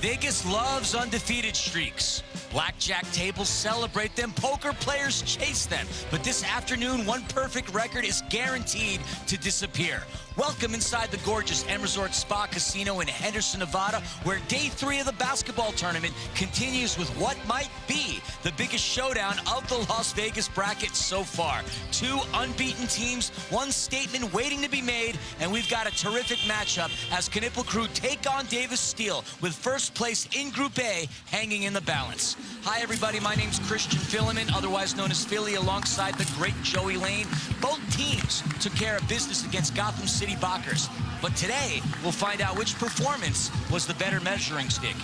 Vegas loves undefeated streaks. Blackjack tables celebrate them, poker players chase them. But this afternoon, one perfect record is guaranteed to disappear. Welcome inside the gorgeous M Resort Spa Casino in Henderson, Nevada, where day 3 of the basketball tournament continues with what might be the biggest showdown of the Las Vegas bracket so far. 2 unbeaten teams, one statement waiting to be made, and we've got a terrific matchup as Knueppel crew take on Davis Steel with first place in Group A hanging in the balance. Hi, everybody. My name's Christian Filliman, otherwise known as Philly, alongside the great Joey Lane. Both teams took care of business against Gotham City Bockers. But today, we'll find out which performance was the better measuring stick.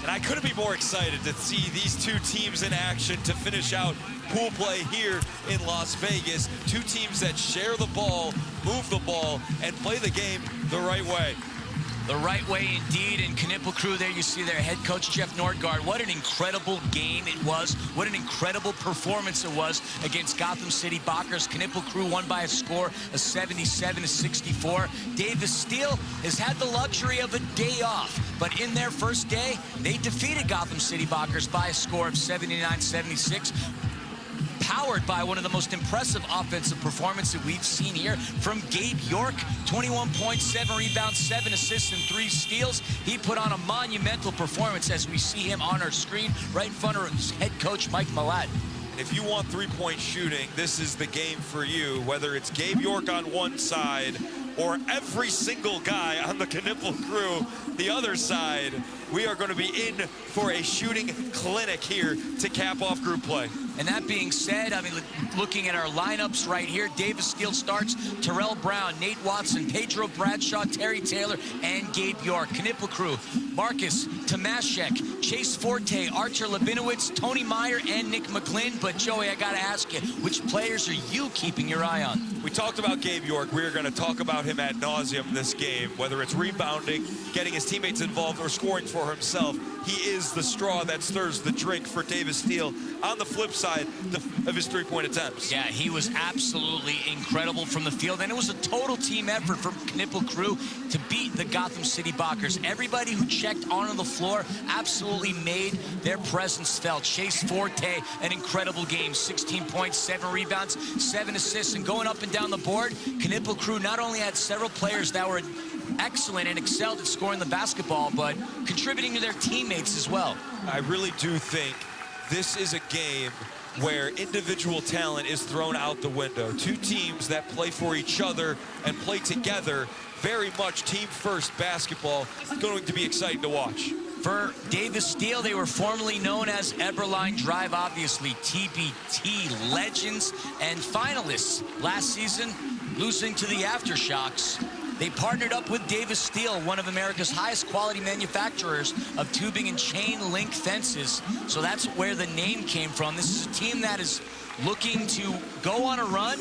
And I couldn't be more excited to see these 2 teams in action to finish out pool play here in Las Vegas. 2 teams that share the ball, move the ball, and play the game the right way. The right way indeed, and Knueppel crew there, you see their head coach, Jeff Nordgaard. What an incredible game it was. What an incredible performance it was against Gotham City Bockers. Knueppel crew won by a score of 77-64. Davis Steel has had the luxury of a day off, but in their first day, they defeated Gotham City Bockers by a score of 79-76. Powered by one of the most impressive offensive performances we've seen here from Gabe York. 21 points, 7 rebounds, 7 assists, and 3 steals. He put on a monumental performance as we see him on our screen right in front of his head coach, Mike Millett. If you want 3-point shooting, this is the game for you, whether it's Gabe York on one side or every single guy on the Knueppel crew the other side. We are going to be in for a shooting clinic here to cap off group play. And that being said, I mean, looking at our lineups right here, Davis Steel starts Terrell Brown, Nate Watson, Pedro Bradshaw, Terry Taylor, and Gabe York. Knueppel crew, Marcus Tomaszek, Chase Forte, Archer Labinowitz, Tony Meyer, and Nick McGlynn. But Joey, I gotta ask you, which players are you keeping your eye on? We talked about Gabe York. We're gonna talk about him ad nauseum this game, whether it's rebounding, getting his teammates involved, or scoring for himself. He is the straw that stirs the drink for Davis Steel on the flip side of his 3-point attempts. Yeah, he was absolutely incredible from the field, and it was a total team effort from Knueppel crew to beat the Gotham City Bockers. Everybody who checked onto the floor absolutely made their presence felt. Chase Forte, an incredible game, 16 points, 7 rebounds, 7 assists, and going up and down the board, Knueppel crew not only had several players that were excellent and excelled at scoring the basketball, but contributing to their teammates as well. I really do think this is a game where individual talent is thrown out the window. 2 teams that play for each other and play together, very much team-first basketball. Going to be exciting to watch. For Davis Steel, they were formerly known as Eberline Drive, obviously TBT legends and finalists last season, losing to the Aftershocks. They partnered up with Davis Steel, one of America's highest quality manufacturers of tubing and chain link fences. So that's where the name came from. This is a team that is looking to go on a run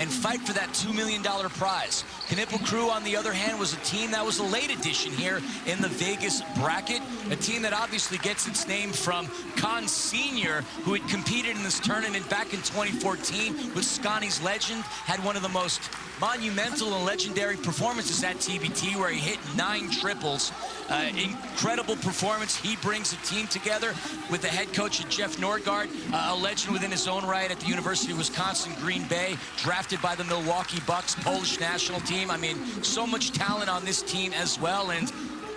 and fight for that $2 million prize. Knueppel crew, on the other hand, was a team that was a late addition here in the Vegas bracket, a team that obviously gets its name from Khan Sr., who had competed in this tournament back in 2014 with Scotty's Legend, had one of the most monumental and legendary performances at TBT, where he hit 9 triples. Incredible performance. He brings a team together with the head coach, Jeff Nordgaard, a legend within his own right at the University of Wisconsin, Green Bay, drafted by the Milwaukee Bucks, Polish national team. I mean, so much talent on this team as well, and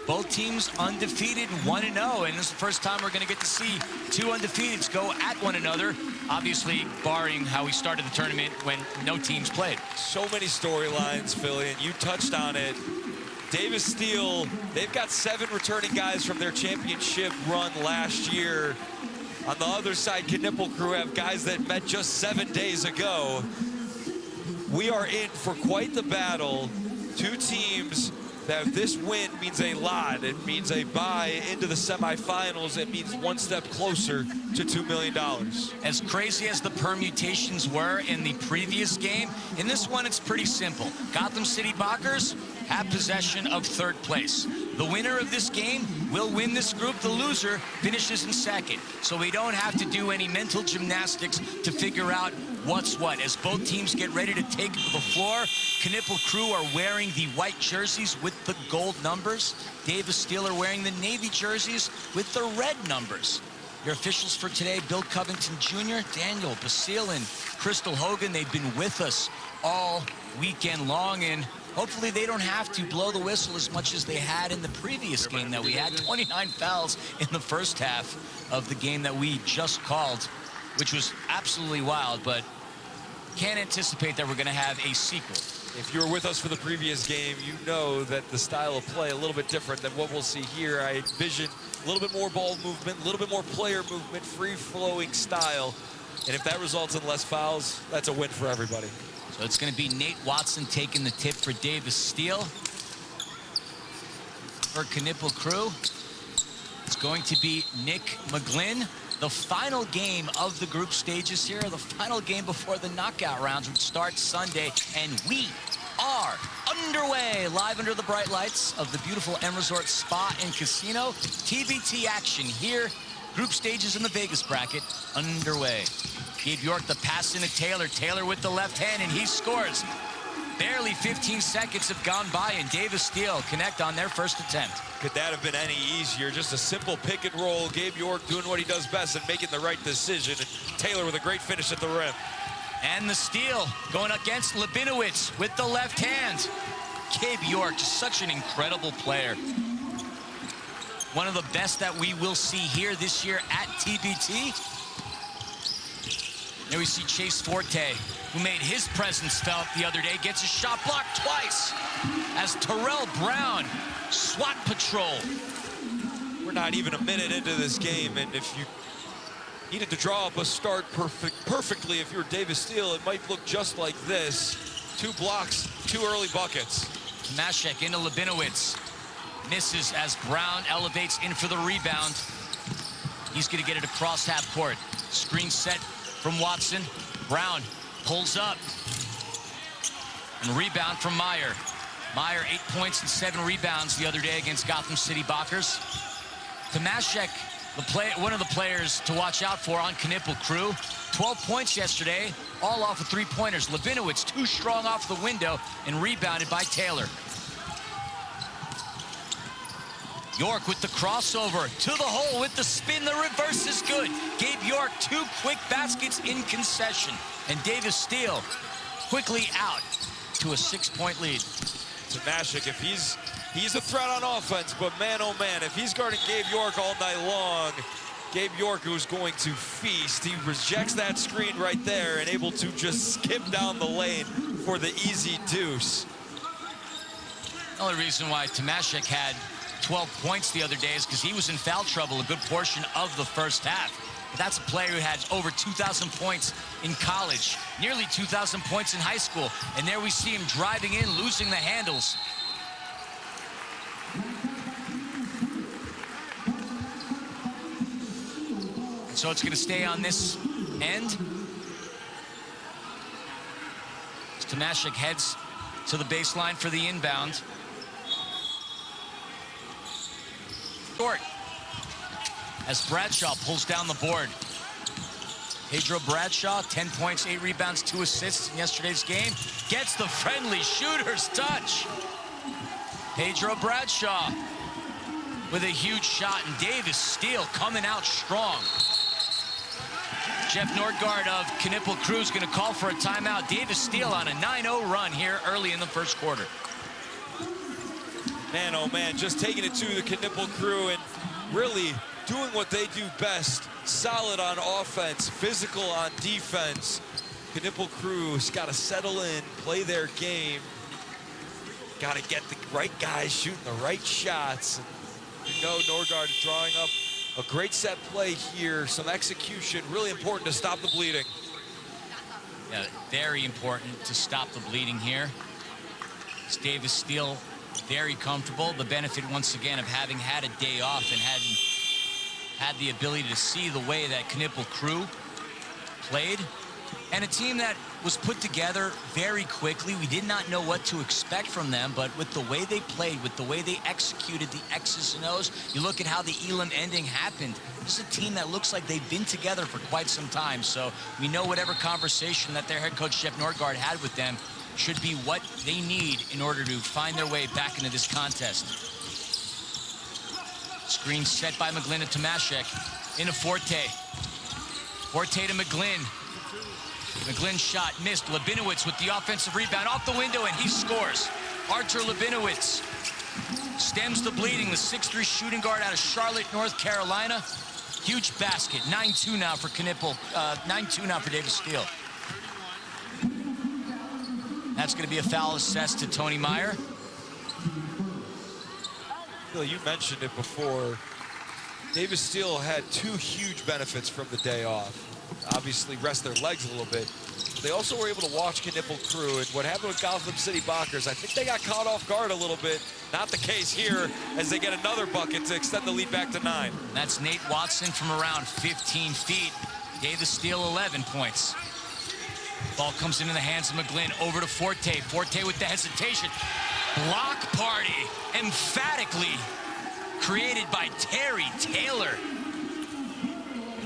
both teams undefeated, 1-0, and this is the first time we're going to get to see 2 undefeateds go at one another, obviously barring how we started the tournament when no teams played. So many storylines, Philly, and you touched on it. Davis Steel, they've got 7 returning guys from their championship run last year. On the other side, Knueppel crew have guys that met just 7 days ago. We are in for quite the battle. 2 teams that this win means a lot. It means a bye into the semifinals. It means one step closer to $2 million. As crazy as the permutations were in the previous game, in this one it's pretty simple. Gotham City Bockers have possession of 3rd place. The winner of this game will win this group. The loser finishes in second. So we don't have to do any mental gymnastics to figure out what's what. As both teams get ready to take the floor, Knueppel crew are wearing the white jerseys with the gold numbers. Davis Steel are wearing the navy jerseys with the red numbers. Your officials for today, Bill Covington Jr., Daniel Basile, and Crystal Hogan. They've been with us all weekend long, and hopefully they don't have to blow the whistle as much as they had in the previous game that we had. 29 fouls in the first half of the game that we just called, which was absolutely wild, but can't anticipate that we're going to have a sequel. If you were with us for the previous game, you know that the style of play a little bit different than what we'll see here. I envision a little bit more ball movement, a little bit more player movement, free-flowing style. And if that results in less fouls, that's a win for everybody. So it's going to be Nate Watson taking the tip for Davis Steel. For Knueppel crew, it's going to be Nick McGlynn. The final game of the group stages here, the final game before the knockout rounds, which starts Sunday, and we are underway live under the bright lights of the beautiful M Resort Spa and Casino. TBT action here. Group stages in the Vegas bracket underway. Gabe York, the pass into Taylor. Taylor with the left hand, and he scores. Barely 15 seconds have gone by, and Davis Steel connect on their first attempt. Could that have been any easier? Just a simple pick and roll. Gabe York doing what he does best and making the right decision. And Taylor with a great finish at the rim. And the steal going against Labinowitz with the left hand. Gabe York, just such an incredible player. One of the best that we will see here this year at TBT. There we see Chase Forte, who made his presence felt the other day, gets a shot blocked twice as Terrell Brown, SWAT patrol. We're not even a minute into this game, and if you needed to draw up a start perfectly, if you're Davis Steel, it might look just like this. 2 blocks, 2 early buckets. Tomaszek into Labinowitz. Misses as Brown elevates in for the rebound. He's going to get it across half court. Screen set from Watson. Brown pulls up. And rebound from Meyer. Meyer, 8 points and 7 rebounds the other day against Gotham City Bockers. Tomaszek, one of the players to watch out for on Knueppel crew. 12 points yesterday, all off of 3-pointers. Labinowitz too strong off the window and rebounded by Taylor. York with the crossover to the hole with the spin. The reverse is good. Gabe York, 2 quick baskets in concession. And Davis Steel quickly out to a 6-point lead. Tomaszek, if he's a threat on offense, but man, oh man, if he's guarding Gabe York all night long, Gabe York, who's going to feast, he rejects that screen right there and able to just skip down the lane for the easy deuce. The only reason why Tomaszek had 12 points the other day is because he was in foul trouble a good portion of the first half. But that's a player who had over 2,000 points in college, nearly 2,000 points in high school. And there we see him driving in, losing the handles. So it's going to stay on this end. As Tomaszek heads to the baseline for the inbound. Short as Bradshaw pulls down the board. Pedro Bradshaw, 10 points, 8 rebounds, 2 assists in yesterday's game. Gets the friendly shooter's touch. Pedro Bradshaw with a huge shot, and Davis Steel coming out strong. Jeff Nordgaard of Knueppel crew is going to call for a timeout. Davis Steel on a 9-0 run here early in the first quarter. Man, oh man, just taking it to the Knueppel crew and really doing what they do best. Solid on offense, physical on defense. Knueppel crew's got to settle in, play their game. Got to get the right guys shooting the right shots. And you know, Nordgaard drawing up a great set play here, some execution, really important to stop the bleeding. Yeah, very important to stop the bleeding here. It's Davis Steel very comfortable. The benefit, once again, of having had a day off and had the ability to see the way that Knueppel crew played. And a team that was put together very quickly. We did not know what to expect from them, but with the way they played, with the way they executed the X's and O's, you look at how the Elam ending happened. This is a team that looks like they've been together for quite some time. So we know whatever conversation that their head coach, Jeff Nordgaard, had with them should be what they need in order to find their way back into this contest. Screen set by McGlynn to Tomaszek. Into Forte. Forte to McGlynn. McGlynn's shot missed. Labinowitz with the offensive rebound off the window, and he scores. Artur Labinowitz stems the bleeding. The 6'3" shooting guard out of Charlotte, North Carolina. Huge basket. 9-2 now for Knueppel. 9-2 now for Davis Steele. That's going to be a foul assessed to Tony Meyer. Bill, you mentioned it before. Davis Steele had two huge benefits from the day off. Obviously rest their legs a little bit. They also were able to watch Knueppel Crew, and what happened with Gotham City Bockers, I think they got caught off guard a little bit. Not the case here as they get another bucket to extend the lead back to 9. That's Nate Watson from around 15 feet. Davis Steele 11 points. Ball comes into the hands of McGlynn, over to Forte. Forte with the hesitation. Block party, emphatically created by Terry Taylor.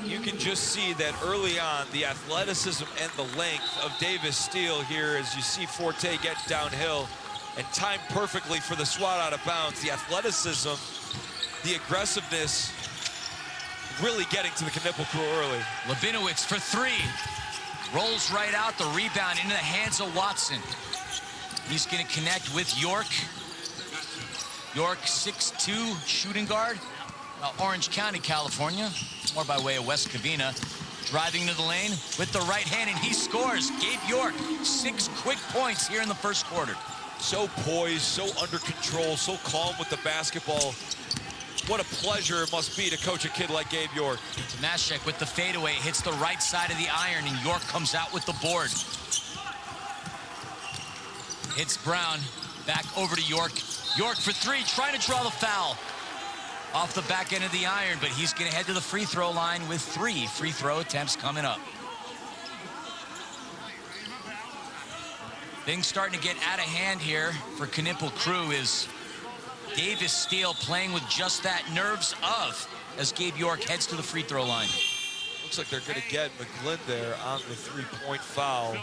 You can just see that early on, the athleticism and the length of Davis Steele here as you see Forte get downhill and timed perfectly for the swat out of bounds. The athleticism, the aggressiveness, really getting to the Knueppel Crew early. Labinowitz for 3. Rolls right out, the rebound into the hands of Watson. He's going to connect with York. York, 6'2", shooting guard. Orange County, California, more by way of West Covina. Driving to the lane with the right hand, and he scores. Gabe York, 6 quick points here in the first quarter. So poised, so under control, so calm with the basketball. What a pleasure it must be to coach a kid like Gabe York. Tomaszek with the fadeaway, hits the right side of the iron, and York comes out with the board. Hits Brown, back over to York. York for 3, trying to draw the foul. Off the back end of the iron, but he's going to head to the free throw line with 3 free throw attempts coming up. Things starting to get out of hand here for Knueppel Crew is Davis Steele playing with just that nerves of as Gabe York heads to the free throw line. Looks like they're going to get McGlynn there on the 3-point foul.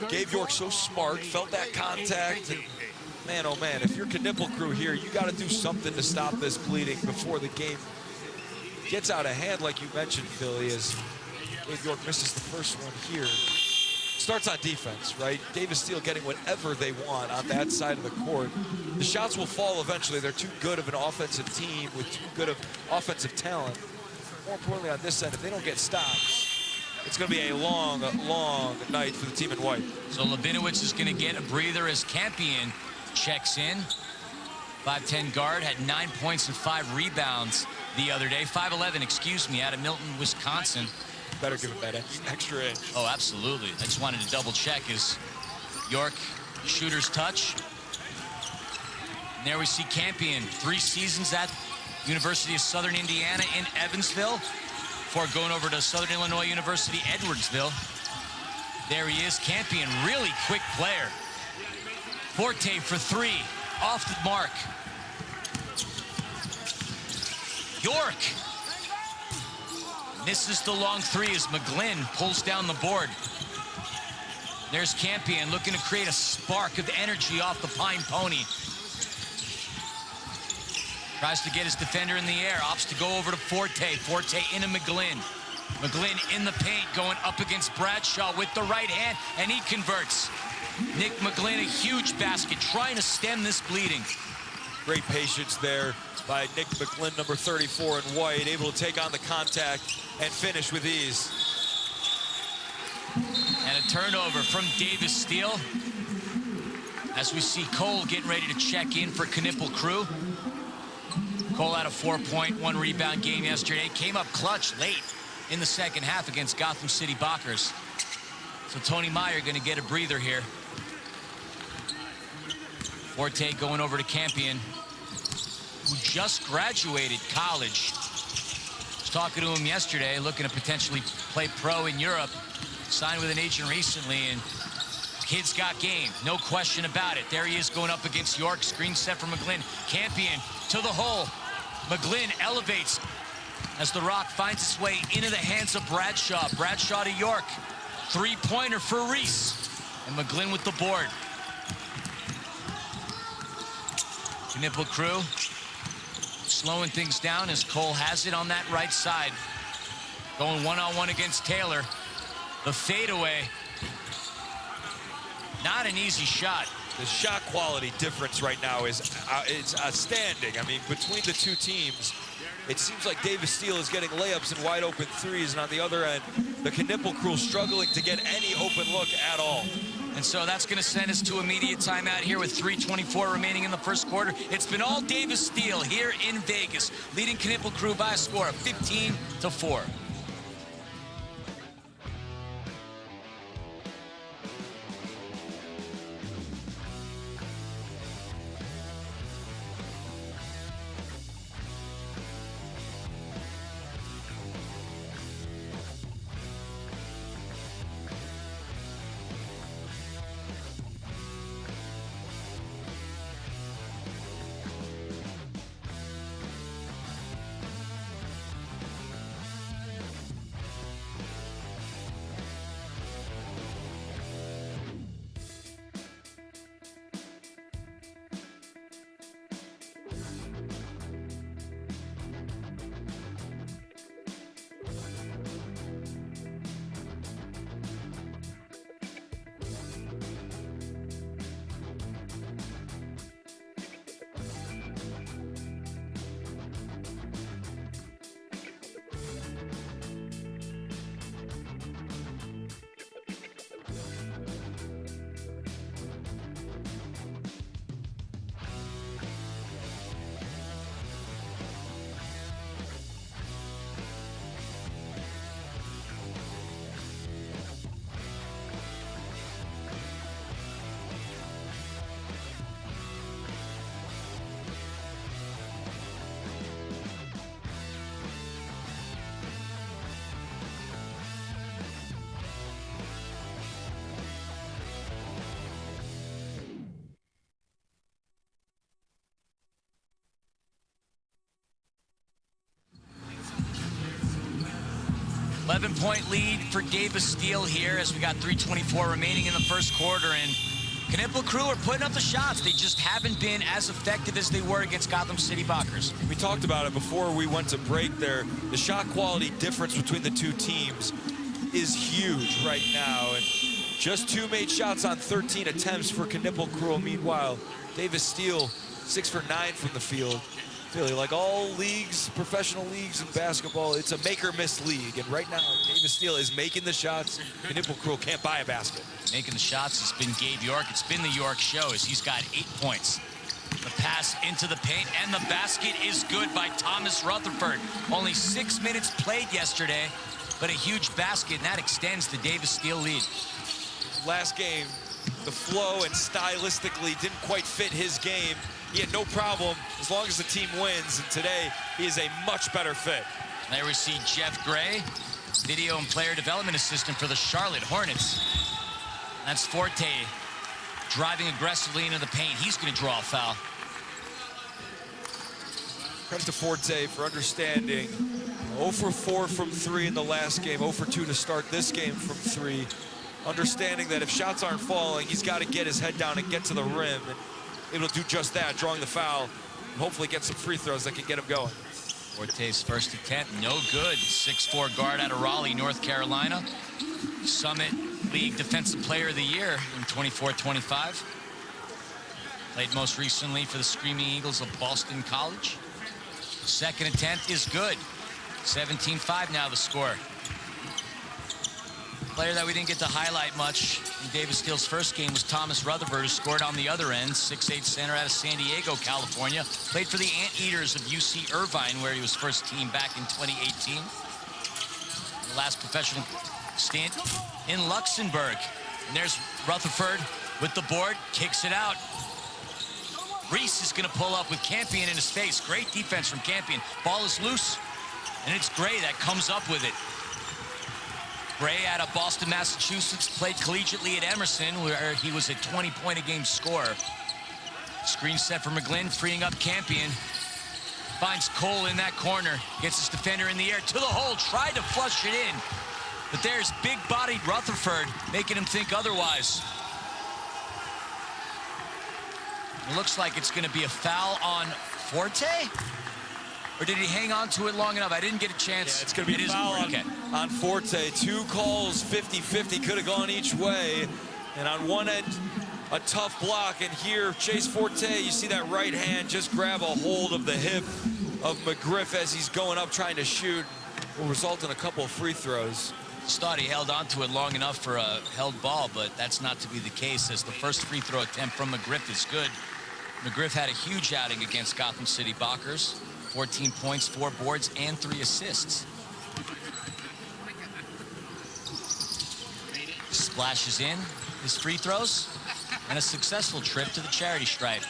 Gabe York so smart, felt that contact. And man, oh man, if you're Knueppel Crew here, you got to do something to stop this bleeding before the game gets out of hand, like you mentioned, Philly, as Gabe York misses the first one here. Starts on defense, right? Davis Steele getting whatever they want on that side of the court. The shots will fall eventually. They're too good of an offensive team with too good of offensive talent. More importantly on this end, if they don't get stops, it's going to be a long, long night for the team in white. So Labinowitz is going to get a breather as Campion checks in. 5'10" guard, had 9 points and 5 rebounds the other day. 5'11", excuse me, out of Milton, Wisconsin. Better give him that extra inch. Oh, absolutely. I just wanted to double check his York shooter's touch. And there we see Campion, 3 seasons at University of Southern Indiana in Evansville before going over to Southern Illinois University, Edwardsville. There he is, Campion, really quick player. Forte for 3, off the mark. York misses the long 3 as McGlynn pulls down the board. There's Campion looking to create a spark of energy off the Pine Pony. Tries to get his defender in the air, opts to go over to Forte. Forte into McGlynn. McGlynn in the paint, going up against Bradshaw with the right hand, and he converts. Nick McGlynn, a huge basket, trying to stem this bleeding. Great patience there by Nick McGlynn, number 34 in white, able to take on the contact and finish with ease. And a turnover from Davis Steele. As we see Cole getting ready to check in for Knueppel Crew. Cole had a 4-point, 1-rebound game yesterday. Came up clutch late in the second half against Gotham City Bockers. So Tony Meyer going to get a breather here. Forte going over to Campion, who just graduated college. Was talking to him yesterday, looking to potentially play pro in Europe. Signed with an agent recently, and kid's got game, no question about it. There he is going up against York. Screen set for McGlynn. Campion to the hole. McGlynn elevates as the rock finds its way into the hands of Bradshaw. Bradshaw to York. Three-pointer for Reese. And McGlynn with the board. Knueppel crew slowing things down as Cole has it on that right side. Going one-on-one against Taylor. The fadeaway. Not an easy shot. The shot quality difference right now is it's outstanding. I mean, between the two teams, it seems like Davis Steele is getting layups and wide open threes, and on the other end, the Knueppel crew struggling to get any open look at all. And so that's going to send us to immediate timeout here with 3:24 remaining in the first quarter. It's been all Davis Steele here in Vegas, leading Knueppel crew by a score of 15-4. Point lead for Davis Steele here as we got 3:24 remaining in the first quarter, and Knueppel crew are putting up the shots. They just haven't been as effective as they were against Gotham City Bockers. We talked about it before we went to break there. The shot quality difference between the two teams is huge right now, and just 2 made shots on 13 attempts for Knueppel crew. Meanwhile, Davis Steele 6 for 9 from the field. Really, like all leagues, professional leagues in basketball, it's a make-or-miss league. And right now, Davis Steele is making the shots. Knueppel crew can't buy a basket. Making the shots has been Gabe York. It's been the York show as he's got 8 points. The pass into the paint, and the basket is good by Thomas Rutherford. Only 6 minutes played yesterday, but a huge basket, and that extends the Davis Steele lead. Last game, the flow and stylistically didn't quite fit his game. He had no problem as long as the team wins, and today he is a much better fit. There we see Jeff Gray, video and player development assistant for the Charlotte Hornets. That's Forte driving aggressively into the paint. He's going to draw a foul. Credit to Forte for understanding 0 for 4 from 3 in the last game, 0 for 2 to start this game from 3. Understanding that if shots aren't falling, he's got to get his head down and get to the rim. And able to do just that, drawing the foul, and hopefully get some free throws that can get him going. Forte's first attempt, no good. 6'4" guard out of Raleigh, North Carolina. Summit League Defensive Player of the Year in 24-25. Played most recently for the Screaming Eagles of Boston College. Second attempt is good. 17-5 now the score. Player that we didn't get to highlight much in Davis Steele's first game was Thomas Rutherford, who scored on the other end. 6'8" center out of San Diego, California. Played for the Anteaters of UC Irvine, where he was first team back in 2018. The last professional stint in Luxembourg. And there's Rutherford with the board, kicks it out. Reese is going to pull up with Campion in his face. Great defense from Campion. Ball is loose, and it's Gray that comes up with it. Gray out of Boston, Massachusetts, played collegiately at Emerson, where he was a 20-point-a-game scorer. Screen set for McGlynn, freeing up Campion. Finds Cole in that corner, gets his defender in the air to the hole, tried to flush it in. But there's big-bodied Rutherford, making him think otherwise. It looks like it's going to be a foul on Forte? Or did he hang on to it long enough? I didn't get a chance. Yeah, it's going to be a foul on Forte. Two calls, 50-50, could have gone each way. And on one end, a tough block. And here, Chase Forte, you see that right hand just grab a hold of the hip of McGriff as he's going up trying to shoot. Will result in a couple of free throws. Just thought he held on to it long enough for a held ball, but that's not to be the case, as the first free throw attempt from McGriff is good. McGriff had a huge outing against Gotham City Bockers. 14 points, 4 boards, and 3 assists. Splashes in his free throws and a successful trip to the charity stripe.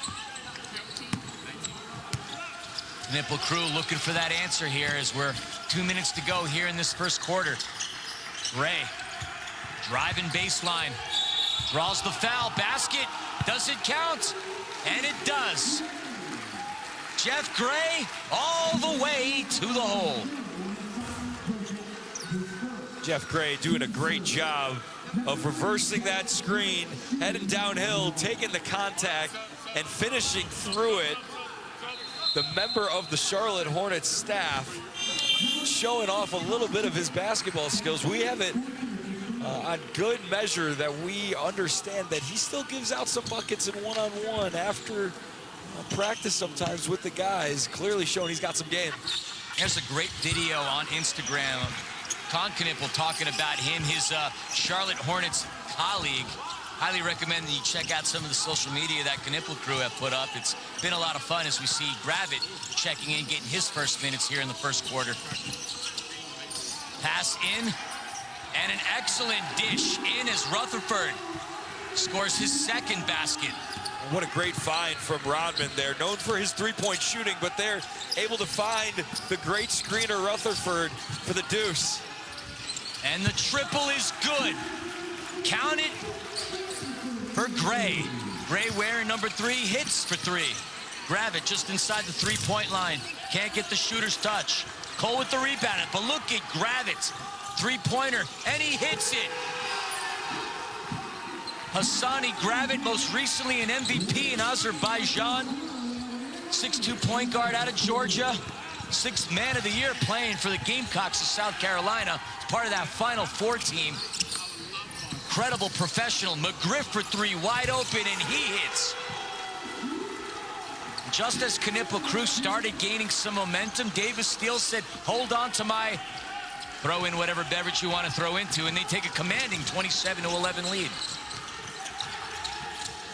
Knueppel crew looking for that answer here as we're 2 minutes to go here in this first quarter. Gray driving baseline, draws the foul, basket, does it count? And it does. Jeff Gray all the way to the hole. Jeff Gray doing a great job of reversing that screen, heading downhill, taking the contact, and finishing through it. The member of the Charlotte Hornets staff showing off a little bit of his basketball skills. We have it on good measure that we understand that he still gives out some buckets in one-on-one after practice sometimes with the guys, clearly showing he's got some game. There's a great video on Instagram. Con Knueppel talking about him, his Charlotte Hornets colleague. Highly recommend that you check out some of the social media that Knueppel crew have put up. It's been a lot of fun as we see Gravett checking in, getting his first minutes here in the first quarter. Pass in, and an excellent dish in as Rutherford scores his second basket. What a great find from Rodman there. Known for his three-point shooting, but they're able to find the great screener Rutherford for the deuce. And the triple is good. Count it for Gray. Gray wearing number 3, hits for 3. Gravett just inside the three-point line. Can't get the shooter's touch. Cole with the rebound, but look at Gravett. Three-pointer, and he hits it. Hassani Gravett, most recently an MVP in Azerbaijan. 6'2" point guard out of Georgia. 6th man of the year playing for the Gamecocks of South Carolina. Part of that Final Four team. Incredible professional. McGriff for 3, wide open, and he hits. Just as Knueppel crew started gaining some momentum, Davis Steele said, hold on to my, throw in whatever beverage you want to throw into, and they take a commanding 27-11 lead.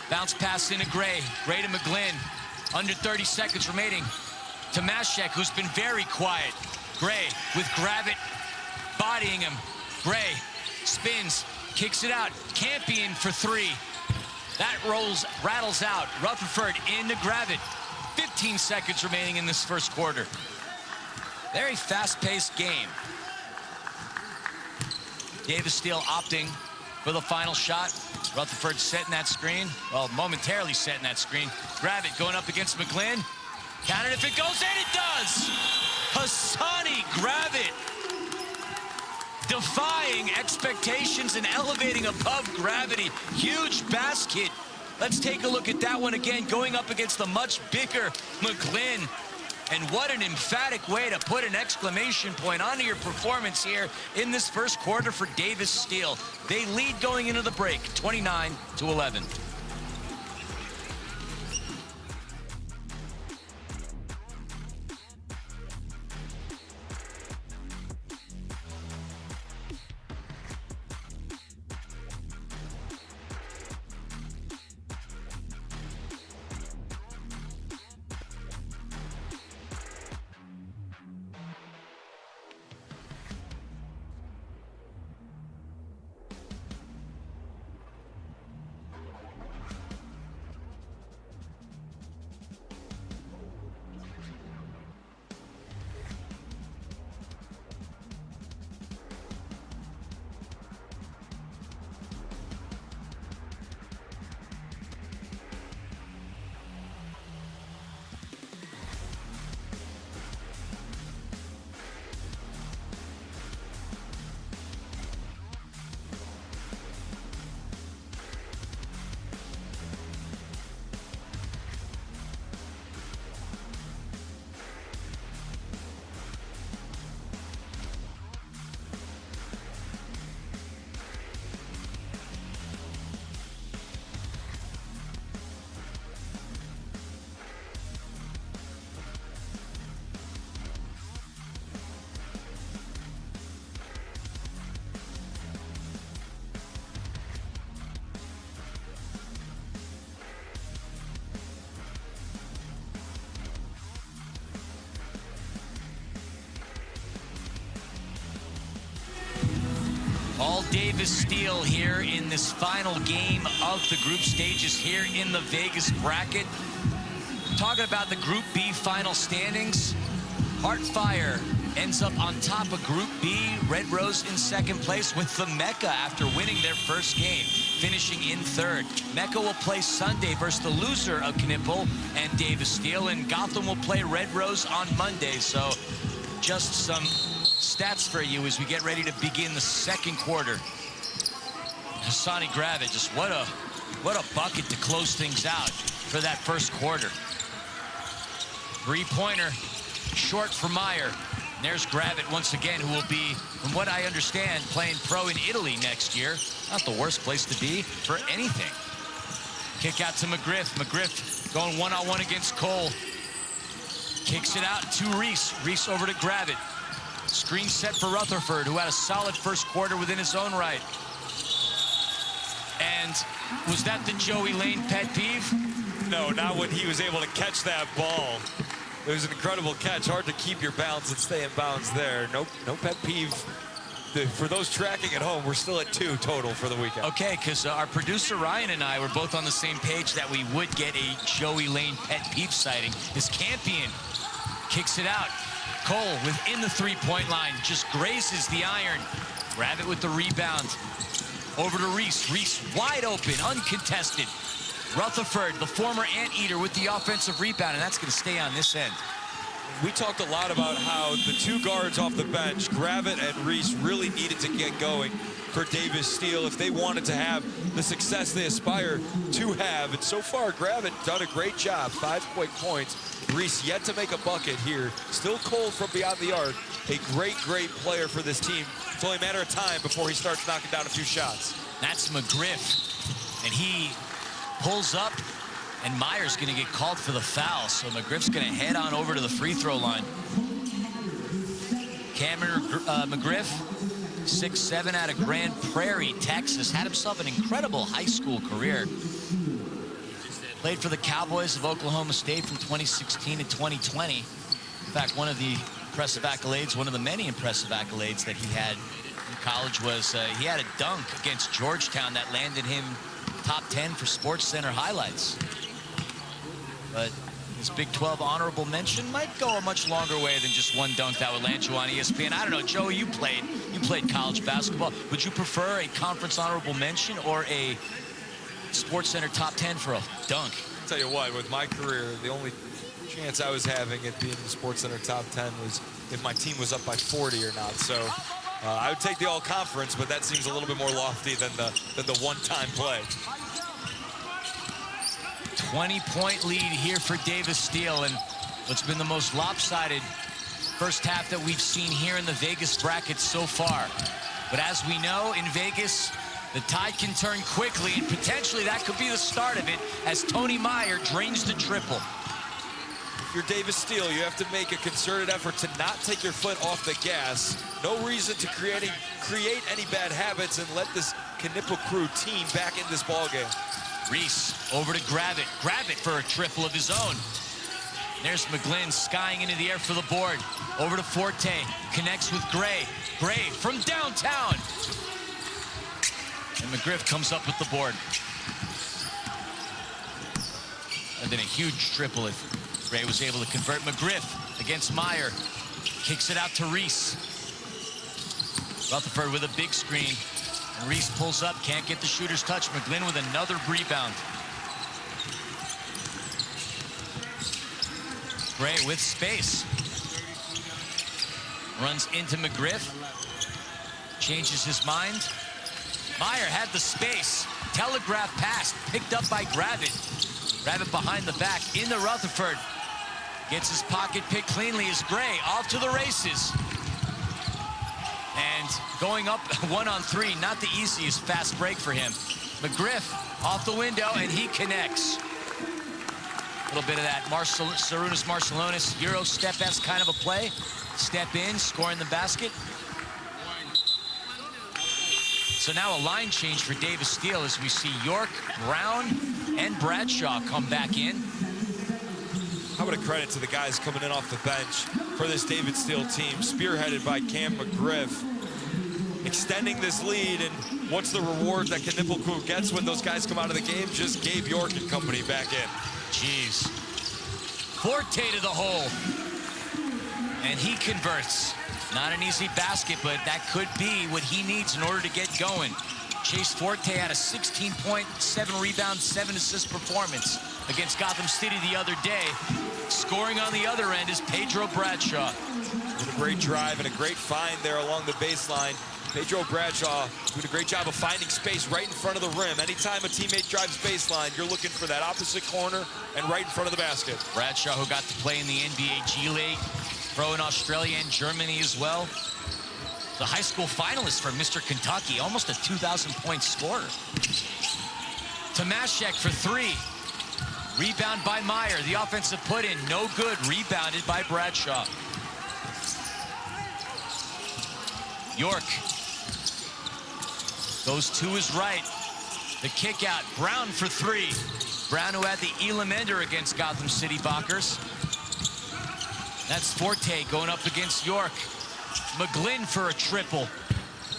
Bounce pass into Gray. Gray to McGlynn. Under 30 seconds remaining. To Mashek, who's been very quiet. Gray with Gravett bodying him. Gray spins, kicks it out. Campion for 3. That rattles out. Rutherford into Gravett. 15 seconds remaining in this first quarter. Very fast-paced game. Davis Steele opting for the final shot. Rutherford setting that screen. Well, momentarily setting that screen. Gravett going up against McGlynn. Count it if it goes, and it does! Hassani Gravett defying expectations and elevating above gravity. Huge basket. Let's take a look at that one again, going up against the much bigger McGlynn. And what an emphatic way to put an exclamation point onto your performance here in this first quarter for Davis Steele. They lead going into the break, 29-11. Davis Steele here in this final game of the group stages here in the Vegas bracket. Talking about the Group B final standings, Heartfire ends up on top of Group B. Red Rose in second place with the Mecca after winning their first game, finishing in third. Mecca will play Sunday versus the loser of Knueppel and Davis Steele, and Gotham will play Red Rose on Monday. So just some stats for you as we get ready to begin the second quarter. Hassani Gravett, just what a bucket to close things out for that first quarter. Three-pointer, short for Meyer. And there's Gravett once again, who will be, from what I understand, playing pro in Italy next year. Not the worst place to be for anything. Kick out to McGriff. McGriff going one-on-one against Cole. Kicks it out to Reese. Reese over to Gravett. Screen set for Rutherford, who had a solid first quarter within his own right. And was that the Joey Lane pet peeve? No, not when he was able to catch that ball. It was an incredible catch. Hard to keep your balance and stay in bounds there. No pet peeve. For those tracking at home, we're still at 2 total for the weekend. Okay, because our producer Ryan and I were both on the same page that we would get a Joey Lane pet peeve sighting. This Campion kicks it out. Cole within the three-point line, just grazes the iron. Grab it with the rebound. Over to Reese. Reese wide open, uncontested. Rutherford, the former Anteater, with the offensive rebound, and that's going to stay on this end. We talked a lot about how the 2 guards off the bench, Gravett and Reese, really needed to get going for Davis Steele if they wanted to have the success they aspire to have. And so far, Gravett done a great job. 5 quick points. Reese yet to make a bucket here. Still cold from beyond the arc. A great player for this team. It's only a matter of time before he starts knocking down a few shots. That's McGriff, and he pulls up, and Meyer's going to get called for the foul, so McGriff's going to head on over to the free throw line. Cameron McGriff, 6'7", out of Grand Prairie, Texas, had himself an incredible high school career. Played for the Cowboys of Oklahoma State from 2016 to 2020. In fact, one of the impressive accolades, one of the many impressive accolades that he had in college was he had a dunk against Georgetown that landed him top 10 for SportsCenter highlights. But his Big 12 honorable mention might go a much longer way than just one dunk that would land you on ESPN. I don't know, Joey, you played college basketball. Would you prefer a conference honorable mention or a SportsCenter top 10 for a dunk? I'll tell you what, with my career, the only chance I was having at being in the SportsCenter top 10 was if my team was up by 40 or not. So I would take the all-conference, but that seems a little bit more lofty than the one-time play. 20-point lead here for Davis Steele, and what's been the most lopsided first half that we've seen here in the Vegas bracket so far. But as we know, in Vegas, the tide can turn quickly, and potentially that could be the start of it as Tony Meyer drains the triple. If you're Davis Steele, you have to make a concerted effort to not take your foot off the gas. No reason to create any bad habits and let this Knueppel crew team back in this ballgame. Reese over to Gravett. Gravett for a triple of his own. There's McGlynn skying into the air for the board. Over to Forte. Connects with Gray. Gray from downtown. And McGriff comes up with the board. And then a huge triple if Gray was able to convert. McGriff against Meyer. Kicks it out to Reese. Rutherford with a big screen. And Reese pulls up, can't get the shooter's touch. McGlynn with another rebound. Gray with space. Runs into McGriff. Changes his mind. Meyer had the space. Telegraph pass, picked up by Gravett. Gravett behind the back, into Rutherford. Gets his pocket picked cleanly as Gray off to the races. And going up 1-on-3, not the easiest fast break for him. McGriff off the window, and he connects. A little bit of that Sarunas Marcelonis Euro step-esque kind of a play. Step in, scoring the basket. So now a line change for Davis Steele as we see York, Brown, and Bradshaw come back in. How about a credit to the guys coming in off the bench for this Davis Steele team, spearheaded by Cam McGriff. And extending this lead. And what's the reward that Knueppel Crew gets when those guys come out of the game? Just Gabe York and company back in. Jeez. Forte to the hole. And he converts. Not an easy basket, but that could be what he needs in order to get going. Chase Forte had a 16-point, 7 rebound, 7 assist performance against Gotham City the other day. Scoring on the other end is Pedro Bradshaw. With a great drive and a great find there along the baseline. Pedro Bradshaw doing a great job of finding space right in front of the rim. Anytime a teammate drives baseline, you're looking for that opposite corner and right in front of the basket. Bradshaw, who got to play in the NBA G League, pro in Australia and Germany as well. The high school finalist for Mr. Kentucky, almost a 2,000-point scorer. Tomaszek for 3. Rebound by Meyer. The offensive put-in, no good. Rebounded by Bradshaw. York goes to his right. The kick out. Brown for 3. Brown, who had the Elam ender against Gotham City Bockers. That's Forte going up against York. McGlynn for a triple.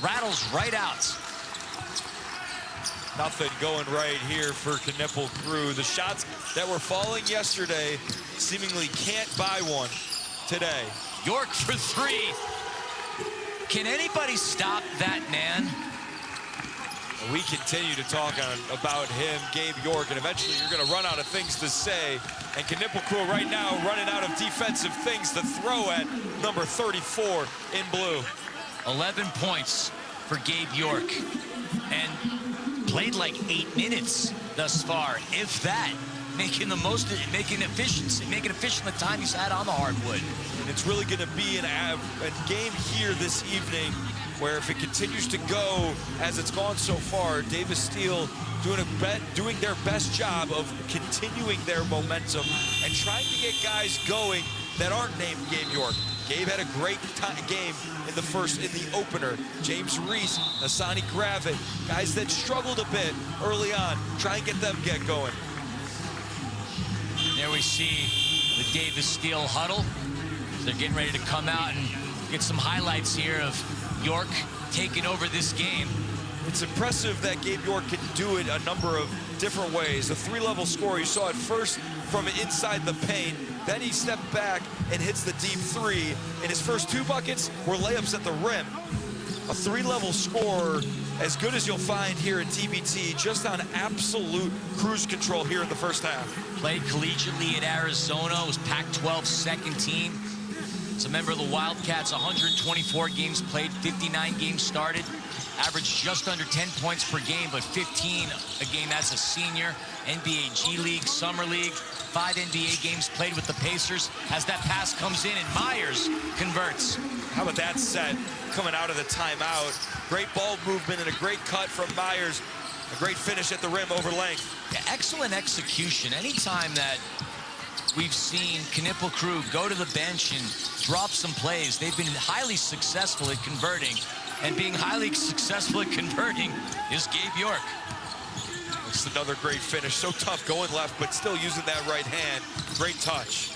Rattles right out. Nothing going right here for Knueppel Crew. The shots that were falling yesterday seemingly can't buy one today. York for 3. Can anybody stop that man? We continue to talk about him, Gabe York, and eventually you're going to run out of things to say. And Knueppel Crew right now running out of defensive things to throw at number 34 in blue. 11 points for Gabe York. And played like 8 minutes thus far, if that. Making the most of it, making efficient the time he's had on the hardwood. And it's really going to be a game here this evening where if it continues to go as it's gone so far, Davis Steele doing their best job of continuing their momentum and trying to get guys going that aren't named Gabe York. Gabe had a great game in the opener. James Reese, Asani Gravett, guys that struggled a bit early on. Try and get them going. There we see the Davis Steele huddle. They're getting ready to come out and get some highlights here of York taking over this game. It's impressive that Gabe York can do it a number of different ways. The 3-level score, you saw it first from inside the paint, then he stepped back and hits the deep 3. And his first 2 buckets were layups at the rim. A 3-level score, as good as you'll find here at TBT, just on absolute cruise control here in the first half. Played collegiately at Arizona, was Pac-12 second team. He's a member of the Wildcats, 124 games played, 59 games started. Averaged just under 10 points per game, but 15 a game as a senior. NBA G League, Summer League, 5 NBA games played with the Pacers. As that pass comes in and Myers converts. How about that set coming out of the timeout? Great ball movement and a great cut from Myers. A great finish at the rim over length. Yeah, excellent execution. Anytime that we've seen Knueppel Crew go to the bench and drop some plays, they've been highly successful at converting. And being highly successful at converting is Gabe York. It's another great finish. So tough going left, but still using that right hand. Great touch.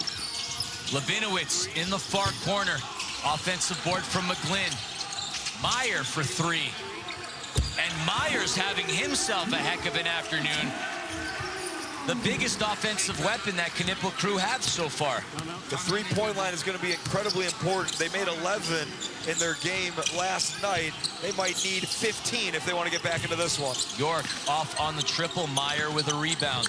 Labinowitz in the far corner. Offensive board from McGlynn. Meyer for 3. And Meyer's having himself a heck of an afternoon. The biggest offensive weapon that Knueppel Crew have so far. The 3-point line is going to be incredibly important. They made 11 in their game last night. They might need 15 if they want to get back into this one. York off on the triple. Meyer with a rebound.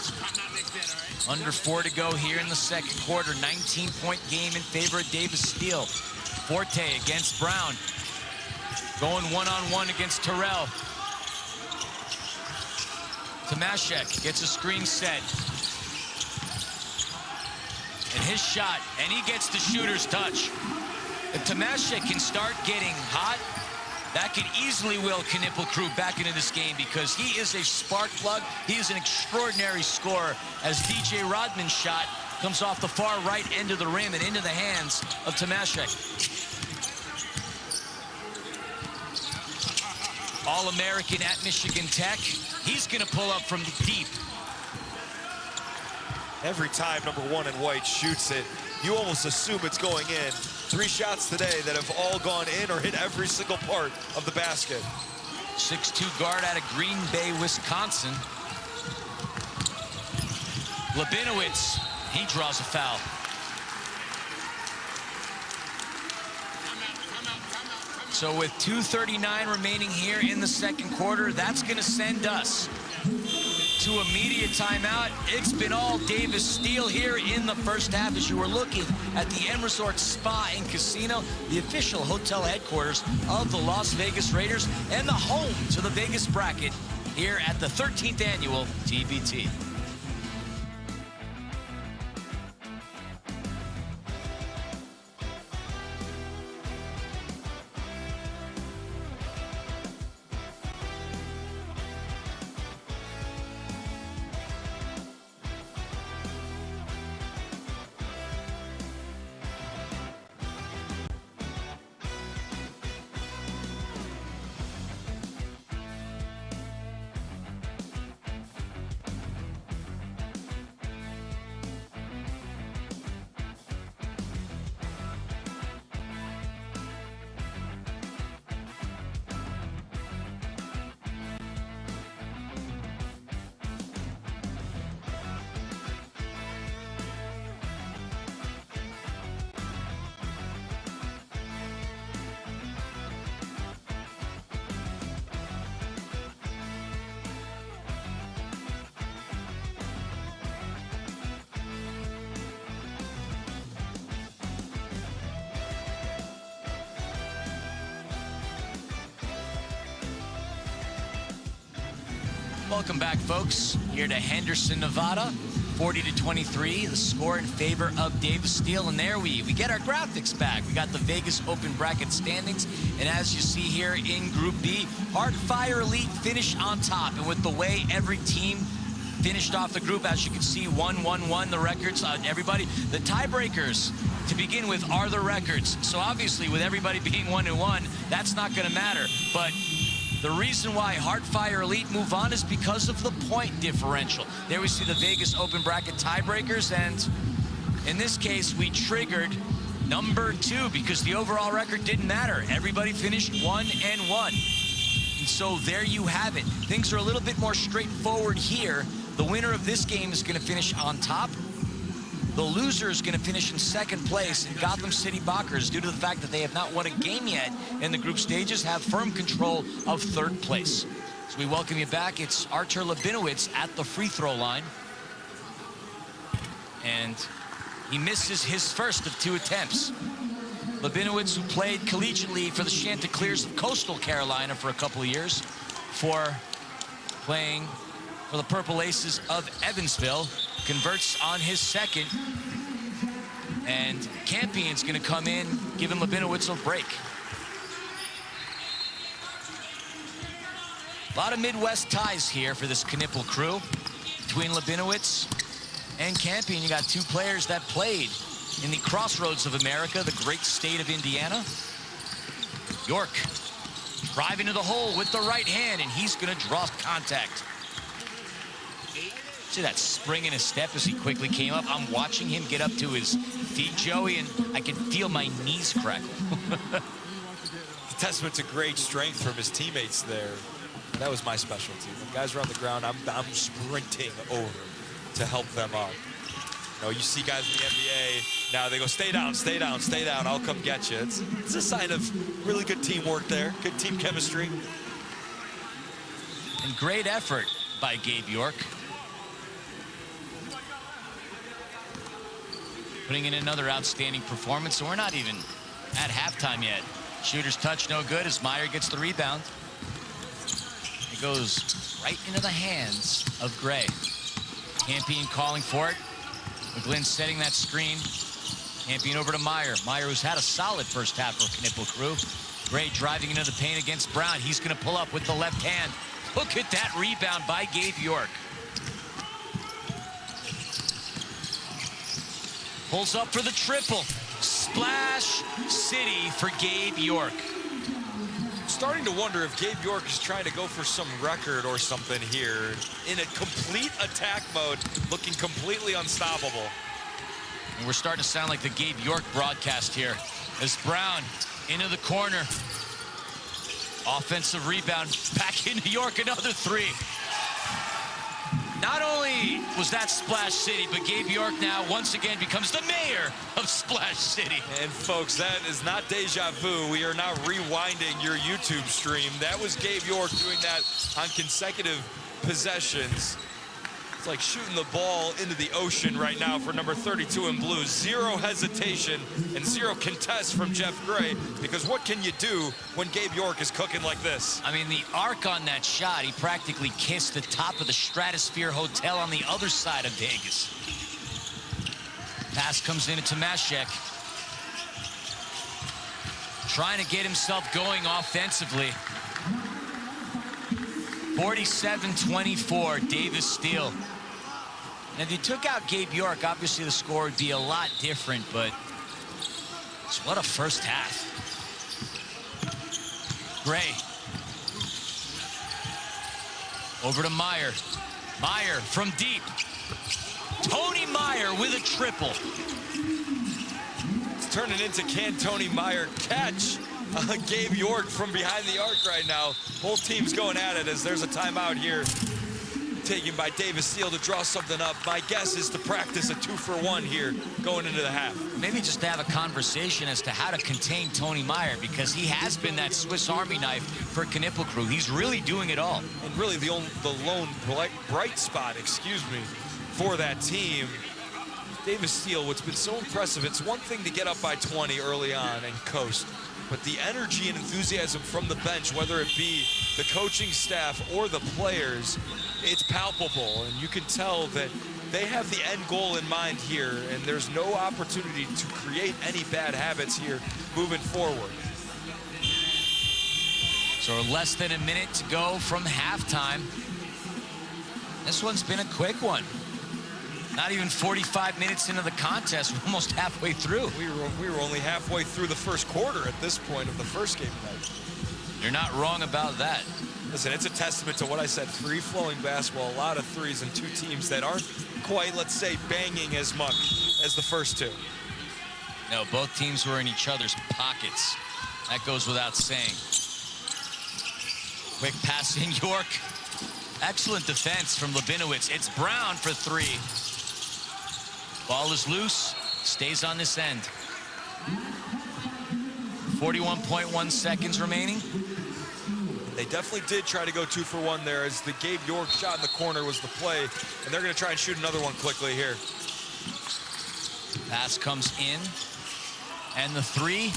Under 4 to go here in the second quarter. 19-point game in favor of Davis Steele. Forte against Brown. Going one-on-one against Terrell. Tomaszek gets a screen set. And his shot, and he gets the shooter's touch. If Tomaszek can start getting hot, that could easily will Knueppel Crew back into this game because he is a spark plug. He is an extraordinary scorer as DJ Rodman's shot comes off the far right end of the rim and into the hands of Tomaszek. All-American at Michigan Tech. He's going to pull up from deep. Every time number 1 in white shoots it, you almost assume it's going in. 3 shots today that have all gone in or hit every single part of the basket. 6'2" guard out of Green Bay, Wisconsin. Labinowitz, he draws a foul. So with 2:39 remaining here in the second quarter, that's going to send us to immediate timeout. It's been all Davis Steele here in the first half as you were looking at the M Resort Spa and Casino, the official hotel headquarters of the Las Vegas Raiders and the home to the Vegas bracket here at the 13th annual TBT. Welcome back, folks, here to Henderson, Nevada. 40-23, the score in favor of Davis Steele. And there we get our graphics back. We got the Vegas Open bracket standings. And as you see here in Group B, Hardfire Elite finished on top. And with the way every team finished off the group, as you can see, 1-1-1, the records on everybody. The tiebreakers, to begin with, are the records. So obviously, with everybody being 1-1, that's not going to matter. But the reason why Hardfire Elite move on is because of the point differential. There we see the Vegas Open bracket tiebreakers, and in this case, we triggered number 2 because the overall record didn't matter. Everybody finished 1-1. And so there you have it. Things are a little bit more straightforward here. The winner of this game is going to finish on top. The loser is going to finish in second place, and Gotham City Bockers, due to the fact that they have not won a game yet in the group stages, have firm control of third place. So we welcome you back. It's Artur Labinowitz at the free throw line. And he misses his first of 2 attempts. Labinowitz, who played collegiately for the Chanticleers of Coastal Carolina for a couple of years, for playing for the Purple Aces of Evansville, converts on his second, and Campion's going to come in, giving Labinowitz a break. A lot of Midwest ties here for this Knueppel crew. Between Labinowitz and Campion, you got 2 players that played in the crossroads of America, the great state of Indiana. York driving to the hole with the right hand, and he's going to draw contact. See that spring in his step as he quickly came up. I'm watching him get up to his feet, Joey, and I can feel my knees crackle. It's a testament to great strength from his teammates there. That was my specialty. When guys are on the ground, I'm sprinting over to help them up. You know, you see guys in the NBA, now they go, stay down, stay down, stay down, I'll come get you. It's a sign of really good teamwork there, good team chemistry. And great effort by Gabe York. Putting in another outstanding performance, so we're not even at halftime yet. Shooter's touch no good as Meyer gets the rebound. It goes right into the hands of Gray. Campion calling for it. McGlynn setting that screen. Campion over to Meyer. Meyer, who's had a solid first half for Knueppel crew. Gray driving into the paint against Brown. He's going to pull up with the left hand. Look at that rebound by Gabe York. Pulls up for the triple. Splash City for Gabe York. Starting to wonder if Gabe York is trying to go for some record or something here. In a complete attack mode, looking completely unstoppable. And we're starting to sound like the Gabe York broadcast here. As Brown into the corner. Offensive rebound, back into York, another three. Not only was that Splash City, but Gabe York now once again becomes the mayor of Splash City. And folks, that is not deja vu. We are now rewinding your YouTube stream. That was Gabe York doing that on consecutive possessions. It's like shooting the ball into the ocean right now for number 32 in blue. Zero hesitation and zero contest from Jeff Gray, because what can you do when Gabe York is cooking like this? I mean, the arc on that shot, he practically kissed the top of the Stratosphere Hotel on the other side of Vegas. Pass comes in to Tomaszek. Trying to get himself going offensively. 47-24, Davis Steele. And if you took out Gabe York, obviously the score would be a lot different, but what a first half. Gray. Over to Meyer. Meyer from deep. Tony Meyer with a triple. It's turning into can Tony Meyer catch Gabe York from behind the arc right now. Both teams going at it as there's a timeout here taken by Davis Steele to draw something up. My guess is to practice a 2-for-1 here going into the half. Maybe just to have a conversation as to how to contain Tony Meyer, because he has been that Swiss Army knife for Knueppel crew. He's really doing it all. And really the lone bright spot, for that team. Davis Steele, what's been so impressive, it's one thing to get up by 20 early on and coast, but the energy and enthusiasm from the bench, whether it be the coaching staff or the players, it's palpable, and you can tell that they have the end goal in mind here, and there's no opportunity to create any bad habits here moving forward. So less than a minute to go from halftime. This one's been a quick one. Not even 45 minutes into the contest, we're almost halfway through. We were only halfway through the first quarter at this point of the first game tonight. You're not wrong about that. Listen, it's a testament to what I said, free-flowing basketball, a lot of threes, and two teams that aren't quite, let's say, banging as much as the first two. No, both teams were in each other's pockets. That goes without saying. Quick pass in York. Excellent defense from Labinowitz. It's Brown for three. Ball is loose, stays on this end. 41.1 seconds remaining. They definitely did try to go 2-for-1 there, as the Gabe York shot in the corner was the play, and they're going to try and shoot another one quickly here. Pass comes in, and the three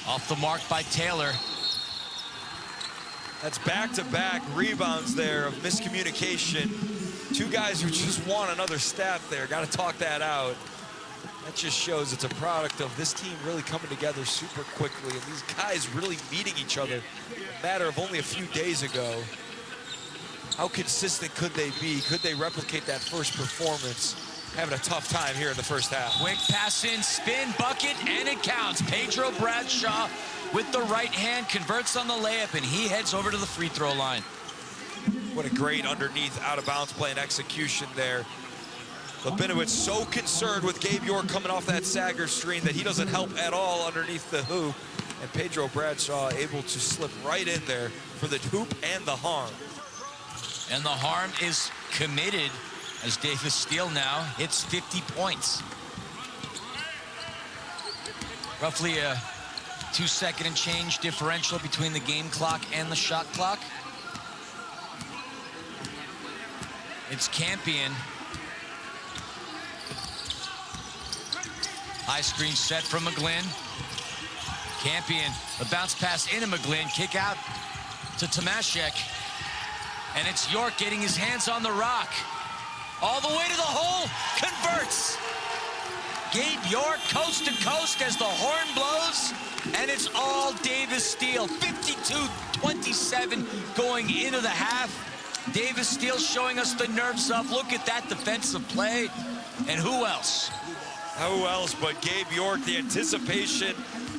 off the mark by Taylor. That's back-to-back rebounds there of miscommunication. Two guys who just want another stat there. Got to talk that out. That just shows it's a product of this team really coming together super quickly, and these guys really meeting each other a matter of only a few days ago. How consistent could they be? Could they replicate that first performance? Having a tough time here in the first half. Quick pass in, spin, bucket, and it counts. Pedro Bradshaw with the right hand converts on the layup, and he heads over to the free throw line. What a great underneath out-of-bounds play and execution there. Labinowitz so concerned with Gabe York coming off that Sager screen that he doesn't help at all underneath the hoop. And Pedro Bradshaw able to slip right in there for the hoop and the harm. And the harm is committed as Davis Steele now hits 50 points. Roughly a 2-second and change differential between the game clock and the shot clock. It's Campion. High screen set from McGlynn. Campion, a bounce pass into McGlynn, kick out to Tomaszek. And it's York getting his hands on the rock. All the way to the hole, converts. Gabe York coast to coast as the horn blows, and it's all Davis Steele. 52-27 going into the half. Davis Steele showing us the nerves up. Look at that defensive play. And who else? Who else but Gabe York? The anticipation,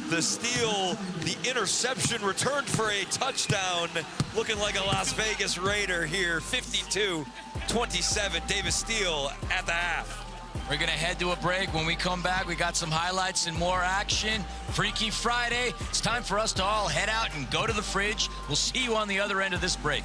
the steal, the interception, returned for a touchdown. Looking like a Las Vegas Raider here. 52-27, Davis Steele at the half. We're going to head to a break. When we come back, we got some highlights and more action. Freaky Friday. It's time for us to all head out and go to the fridge. We'll see you on the other end of this break.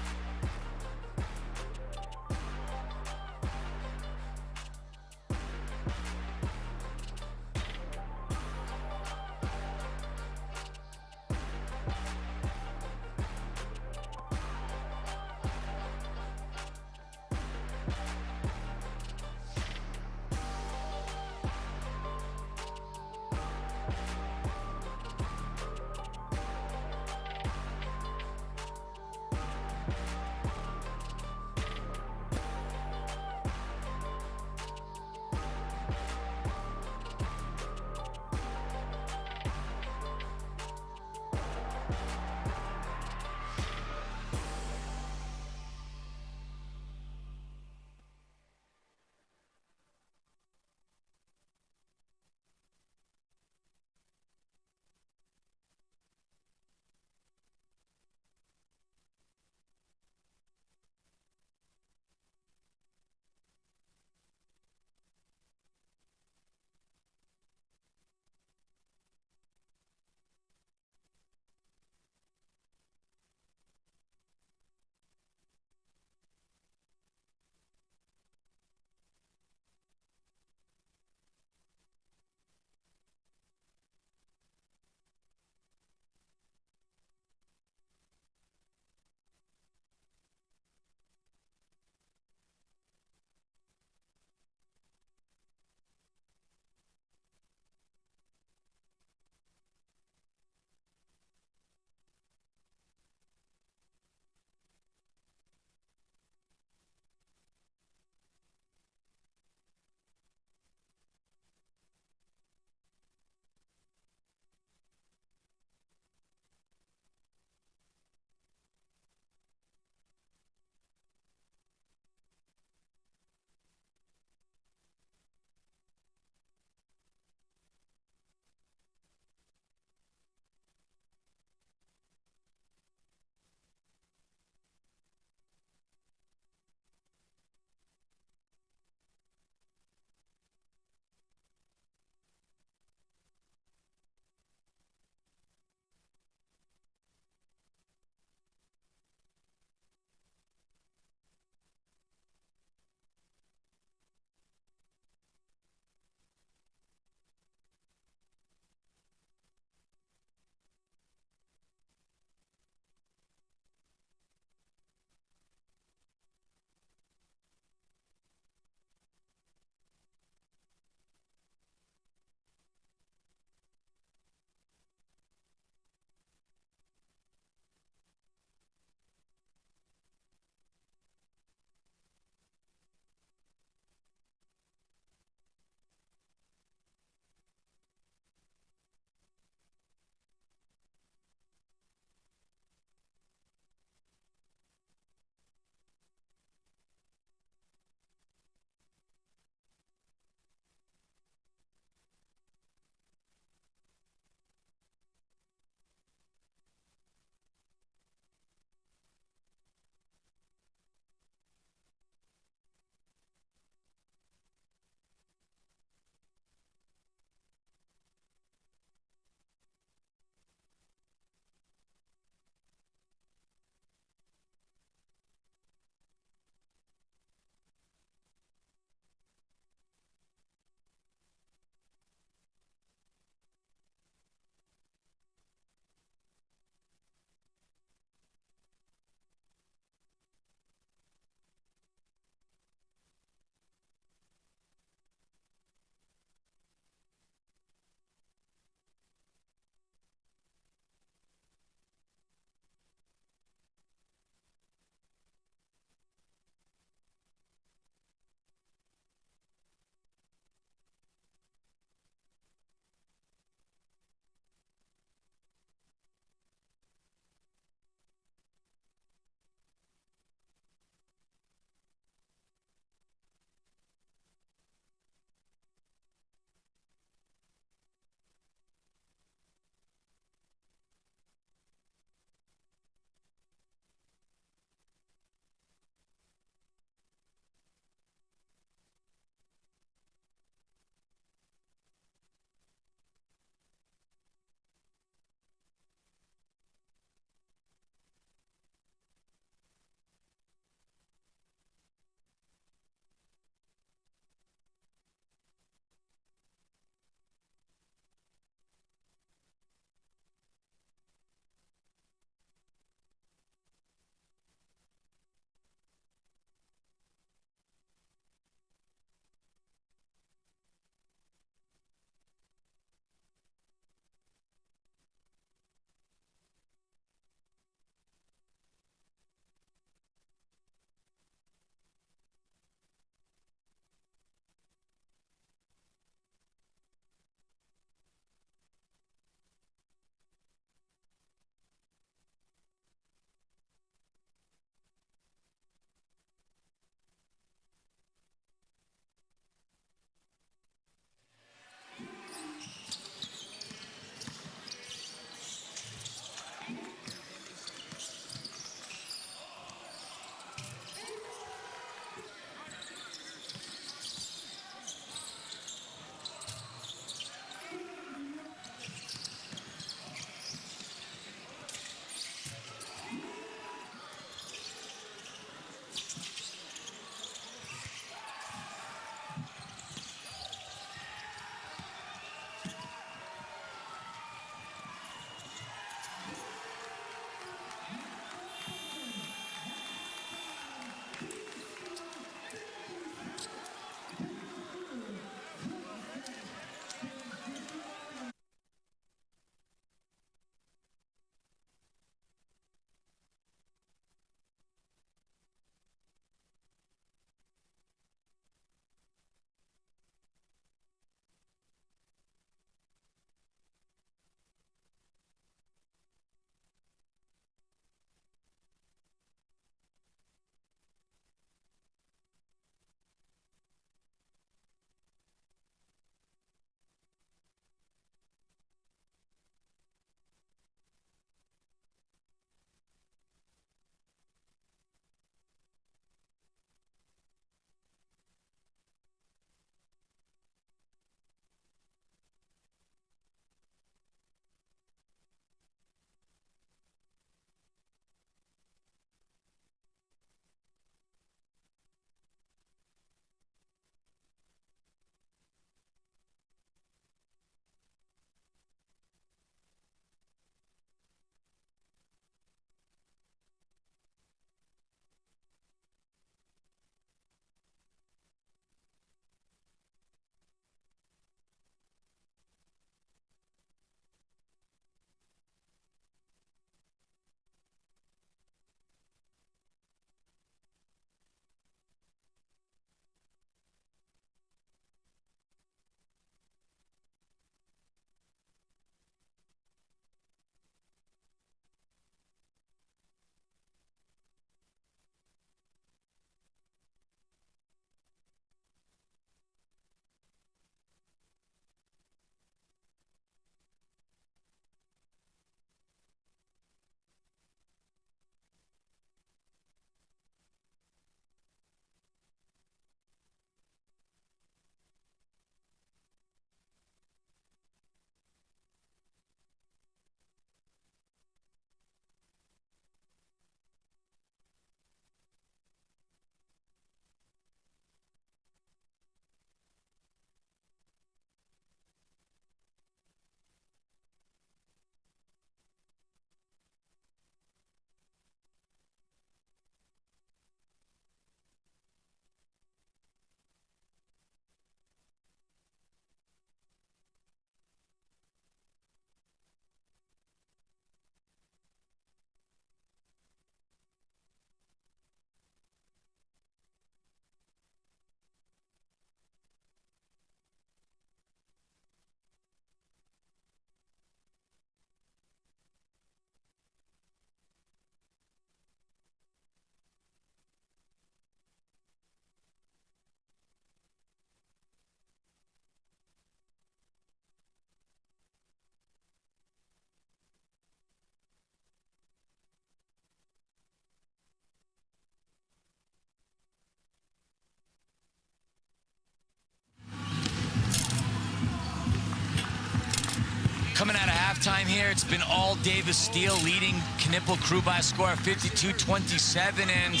coming out of halftime here, it's been all Davis Steele leading Knueppel Crew by a score of 52-27. And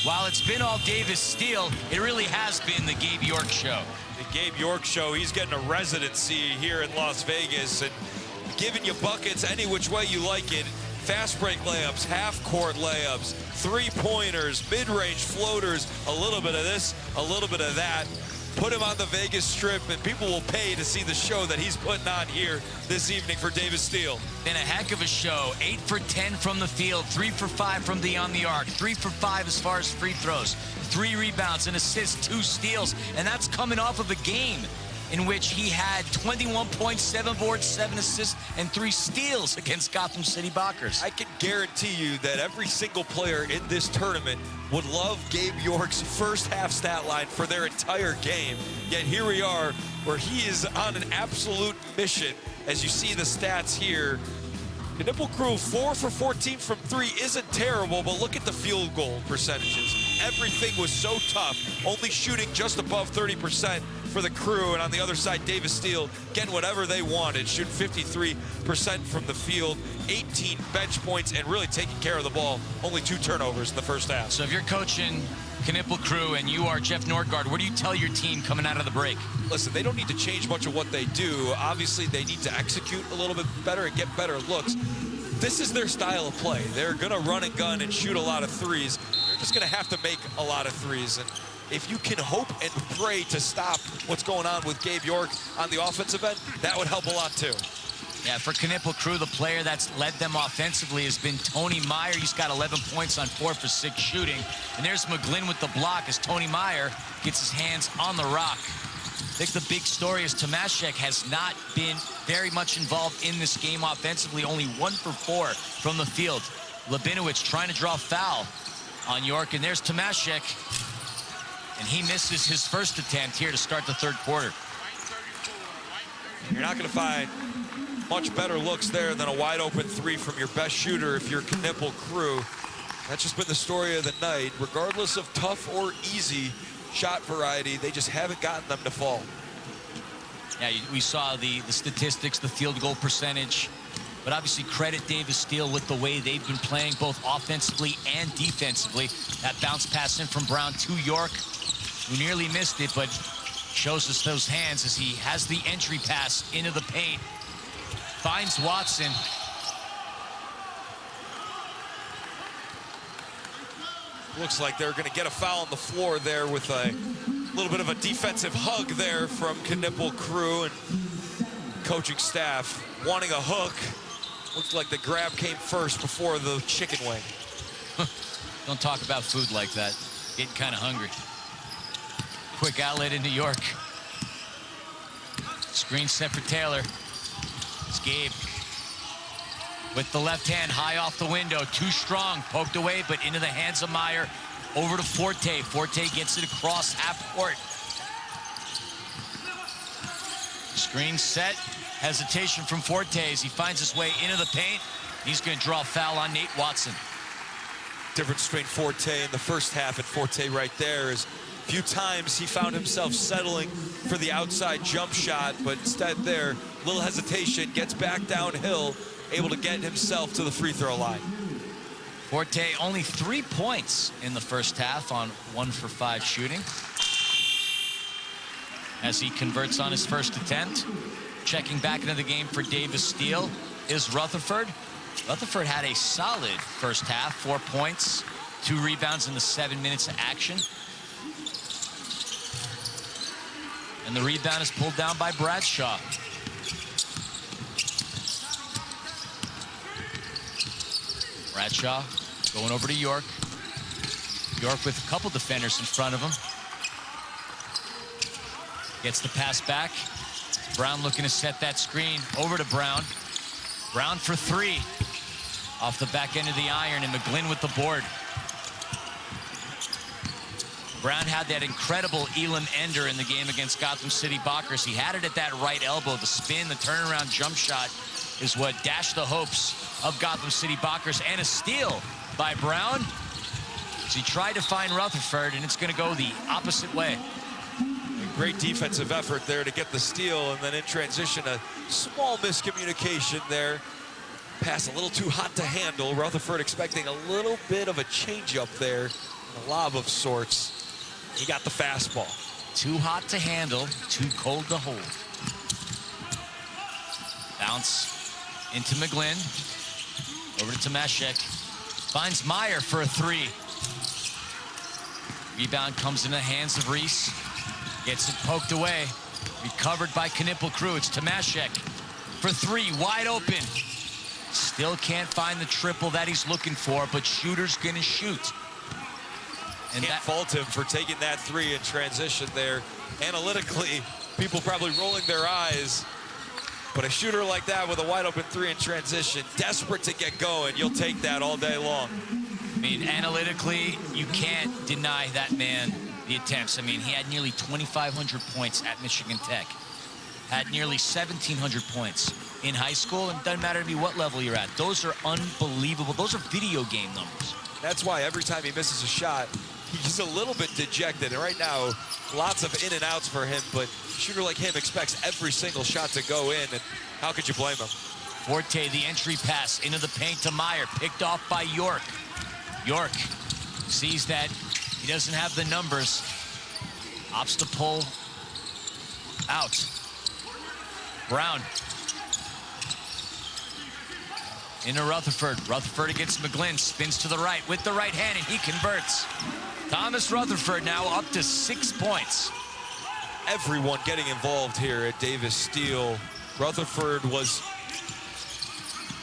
while it's been all Davis Steele, it really has been the Gabe York show. The Gabe York show, he's getting a residency here in Las Vegas and giving you buckets any which way you like it. Fast break layups, half-court layups, three-pointers, mid-range floaters, a little bit of this, a little bit of that. Put him on the Vegas Strip, and people will pay to see the show that he's putting on here this evening for Davis Steele. Been a heck of a show. 8 for 10 from the field, 3 for 5 from beyond the arc, 3 for 5 as far as free throws, 3 rebounds, an assist, 2 steals, and that's coming off of a game in which he had 21 points, 7 boards, 7 assists, and 3 steals against Gotham City Bockers. I can guarantee you that every single player in this tournament would love Gabe York's first half stat line for their entire game. Yet here we are, where he is on an absolute mission. As you see the stats here, Knueppel Crew 4 for 14 from 3 isn't terrible, but look at the field goal percentages. Everything was so tough, only shooting just above 30% for the Crew, and on the other side, Davis Steele getting whatever they wanted, shooting 53% from the field, 18 bench points, and really taking care of the ball. Only 2 turnovers in the first half. So if you're coaching Knueppel Crew and you are Jeff Nordgaard, what do you tell your team coming out of the break? Listen, they don't need to change much of what they do. Obviously, they need to execute a little bit better and get better looks. This is their style of play. They're going to run and gun and shoot a lot of threes. They're just going to have to make a lot of threes. And if you can hope and pray to stop what's going on with Gabe York on the offensive end, that would help a lot too. Yeah, for Knueppel Crew, the player that's led them offensively has been Tony Meyer. He's got 11 points on 4 for 6 shooting. And there's McGlynn with the block as Tony Meyer gets his hands on the rock. I think the big story is Tomaszek has not been very much involved in this game offensively, only 1 for 4 from the field. Labinowicz trying to draw foul on York, and there's Tomaszek. And he misses his first attempt here to start the third quarter. You're not going to find much better looks there than a wide open 3 from your best shooter if you're Knueppel Crew. That's just been the story of the night. Regardless of tough or easy shot variety, they just haven't gotten them to fall. Yeah, we saw the statistics, the field goal percentage, but obviously credit Davis Steele with the way they've been playing both offensively and defensively. That bounce pass in from Brown to York, who nearly missed it, but shows us those hands as he has the entry pass into the paint. Finds Watson. Looks like they're going to get a foul on the floor there with a little bit of a defensive hug there from Knueppel Crew and coaching staff wanting a hook. Looks like the grab came first before the chicken wing. Don't talk about food like that. Getting kind of hungry. Quick outlet into York. Screen set for Taylor. It's Gabe with the left hand high off the window. Too strong. Poked away, but into the hands of Meyer. Over to Forte. Forte gets it across half court. Screen set. Hesitation from Forte as he finds his way into the paint. He's going to draw a foul on Nate Watson. Difference between Forte in the first half and Forte right there is a few times he found himself settling for the outside jump shot, but instead there, little hesitation, gets back downhill, able to get himself to the free throw line. Forte only 3 points in the first half on 1 for 5 shooting. As he converts on his first attempt. Checking back into the game for Davis Steele is Rutherford. Rutherford had a solid first half, 4 points, 2 rebounds in the 7 minutes of action. And the rebound is pulled down by Bradshaw. Bradshaw going over to York. York with a couple defenders in front of him. Gets the pass back. Brown looking to set that screen over to Brown. Brown for 3. Off the back end of the iron, and McGlynn with the board. Brown had that incredible Elam ender in the game against Gotham City Bockers. He had it at that right elbow. The spin, the turnaround jump shot is what dashed the hopes of Gotham City Bockers, and a steal by Brown. So he tried to find Rutherford, and it's going to go the opposite way. Great defensive effort there to get the steal, and then in transition, a small miscommunication there. Pass a little too hot to handle. Rutherford expecting a little bit of a changeup there, a lob of sorts. He got the fastball. Too hot to handle, too cold to hold. Bounce into McGlynn. Over to Tomaszek. Finds Meyer for a three. Rebound comes in the hands of Reese. Gets it poked away. Recovered by Knueppel. It's Tomaszek for three, wide open. Still can't find the triple that he's looking for, but Shooter's gonna shoot. And can't fault him for taking that three in transition there. Analytically, people probably rolling their eyes, but a shooter like that with a wide open three in transition, desperate to get going, you'll take that all day long. I mean, analytically, you can't deny that man the attempts. I mean, he had nearly 2,500 points at Michigan Tech. Had nearly 1,700 points in high school, and doesn't matter to me what level you're at. Those are unbelievable. Those are video game numbers. That's why every time he misses a shot, he's a little bit dejected. And right now, lots of in and outs for him, but a shooter like him expects every single shot to go in, and how could you blame him? Forte, the entry pass into the paint to Meyer, picked off by York. York sees that he doesn't have the numbers, opts to pull out. Brown into Rutherford. Rutherford against McGlynn, spins to the right with the right hand, and he converts. Thomas Rutherford now up to 6 points. Everyone getting involved here at Davis Steel. Rutherford was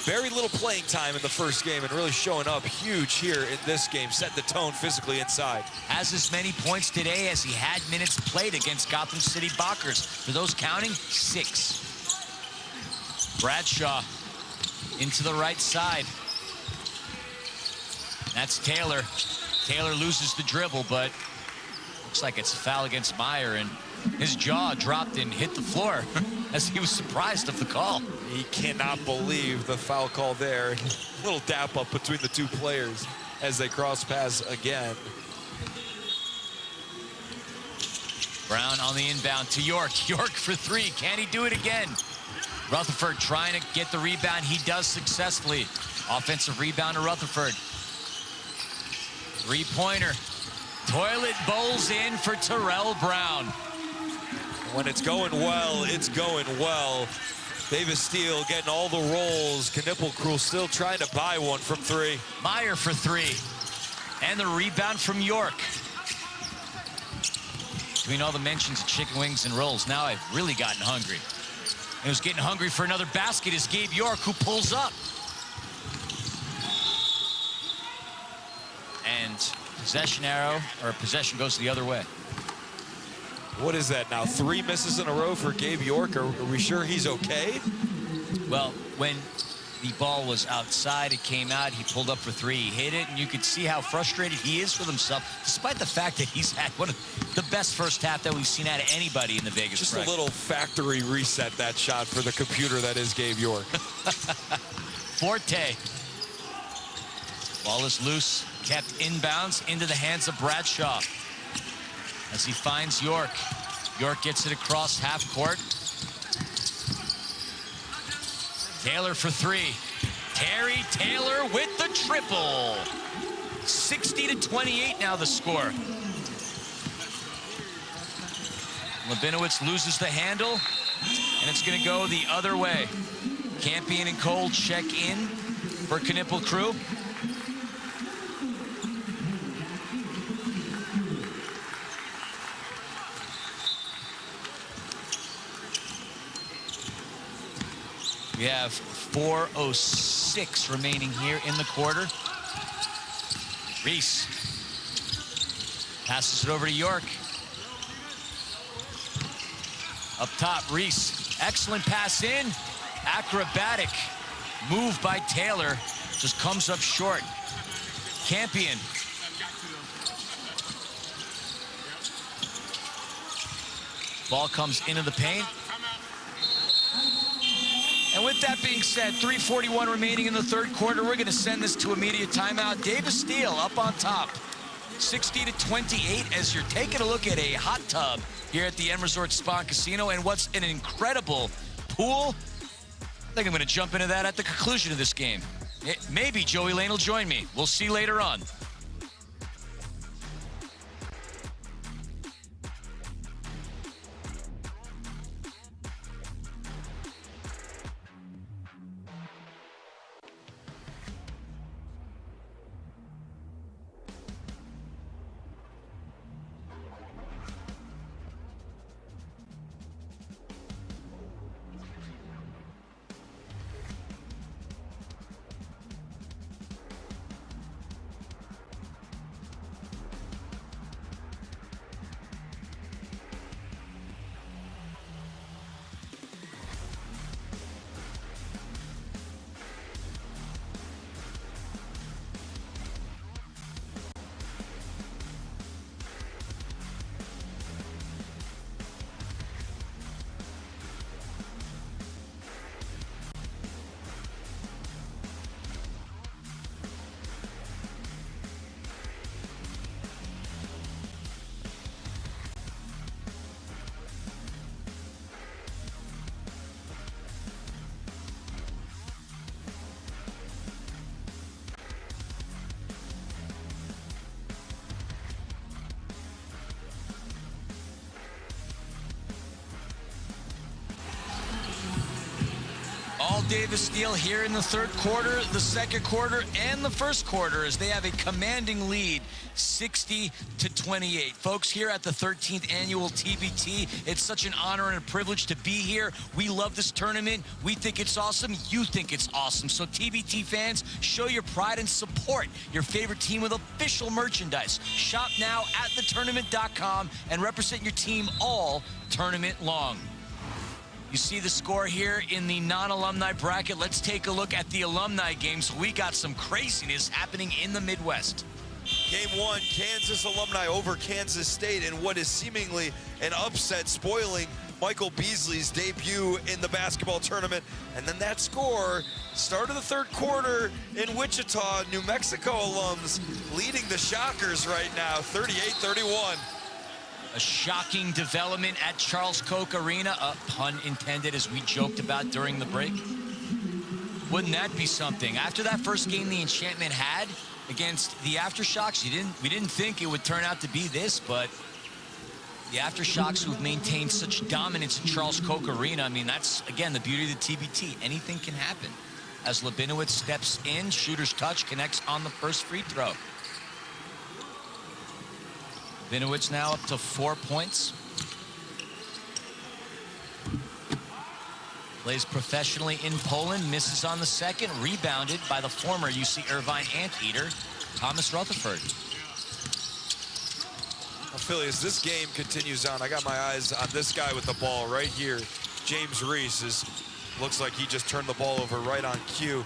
very little playing time in the first game and really showing up huge here in this game. Set the tone physically inside. Has as many points today as he had minutes played against Gotham City Bockers. For those counting, 6. Bradshaw into the right side. That's Taylor. Taylor loses the dribble, but looks like it's a foul against Meyer, and his jaw dropped and hit the floor as he was surprised of the call. He cannot believe the foul call there. Little dap up between the two players as they cross paths again. Brown on the inbound to York. York for three. Can he do it again? Rutherford trying to get the rebound. He does successfully. Offensive rebound to Rutherford. Three-pointer. Toilet bowls in for Terrell Brown. When it's going well, it's going well. Davis Steel getting all the rolls. Knueppel still trying to buy one from three. Meyer for three. And the rebound from York. Between all the mentions of chicken wings and rolls, now I've really gotten hungry. And was getting hungry for another basket is Gabe York, who pulls up. And possession arrow, or possession goes the other way. What is that now? 3 misses in a row for Gabe York. Are we sure he's okay? Well, when the ball was outside, it came out, he pulled up for three, he hit it, and you could see how frustrated he is with himself, despite the fact that he's had one of the best first half that we've seen out of anybody in the Vegas Just bracket. a little factory reset, that shot for the computer that is Gabe York. Forte. Ball is loose, kept inbounds into the hands of Bradshaw. As he finds York. York gets it across half court. Taylor for three. Terry Taylor with the triple. 60-28 now the score. Labinowitz loses the handle, and it's going to go the other way. Campion and Cole check in for Knueppel crew. We have 4:06 remaining here in the quarter. Reese passes it over to York. Up top, Reese. Excellent pass in. Acrobatic move by Taylor. Just comes up short. Campion. Ball comes into the paint. And with that being said, 3:41 remaining in the third quarter. We're going to send this to immediate timeout. Davis Steel up on top. 60-28 as you're taking a look at a hot tub here at the M Resort Spa and Casino. And what's an incredible pool. I think I'm going to jump into that at the conclusion of this game. Maybe Joey Lane will join me. We'll see later on. All Davis Steel here in the third quarter, the second quarter, and the first quarter as they have a commanding lead, 60-28. Folks, here at the 13th annual TBT, it's such an honor and a privilege to be here. We love this tournament. We think it's awesome. You think it's awesome. So TBT fans, show your pride and support your favorite team with official merchandise. Shop now at thetournament.com and represent your team all tournament long. You see the score here in the non-alumni bracket. Let's take a look at the alumni games. We got some craziness happening in the Midwest. Game one, Kansas alumni over Kansas State in what is seemingly an upset, spoiling Michael Beasley's debut in the basketball tournament. And then that score, start of the third quarter in Wichita, New Mexico alums leading the Shockers right now, 38-31. A shocking development at Charles Koch Arena, pun intended, as we joked about during the break. Wouldn't that be something? After that first game the Enchantment had against the Aftershocks, we didn't think it would turn out to be this, but the Aftershocks, who've maintained such dominance in Charles Koch Arena, I mean, that's, again, the beauty of the TBT. Anything can happen. As Labinowitz steps in, shooter's touch, connects on the first free throw. Labinowitz now up to 4 points. Plays professionally in Poland, misses on the second, rebounded by the former UC Irvine Anteater, Thomas Rutherford. Well, Philly, as this game continues on, I got my eyes on this guy with the ball right here. James Reese looks like he just turned the ball over right on cue.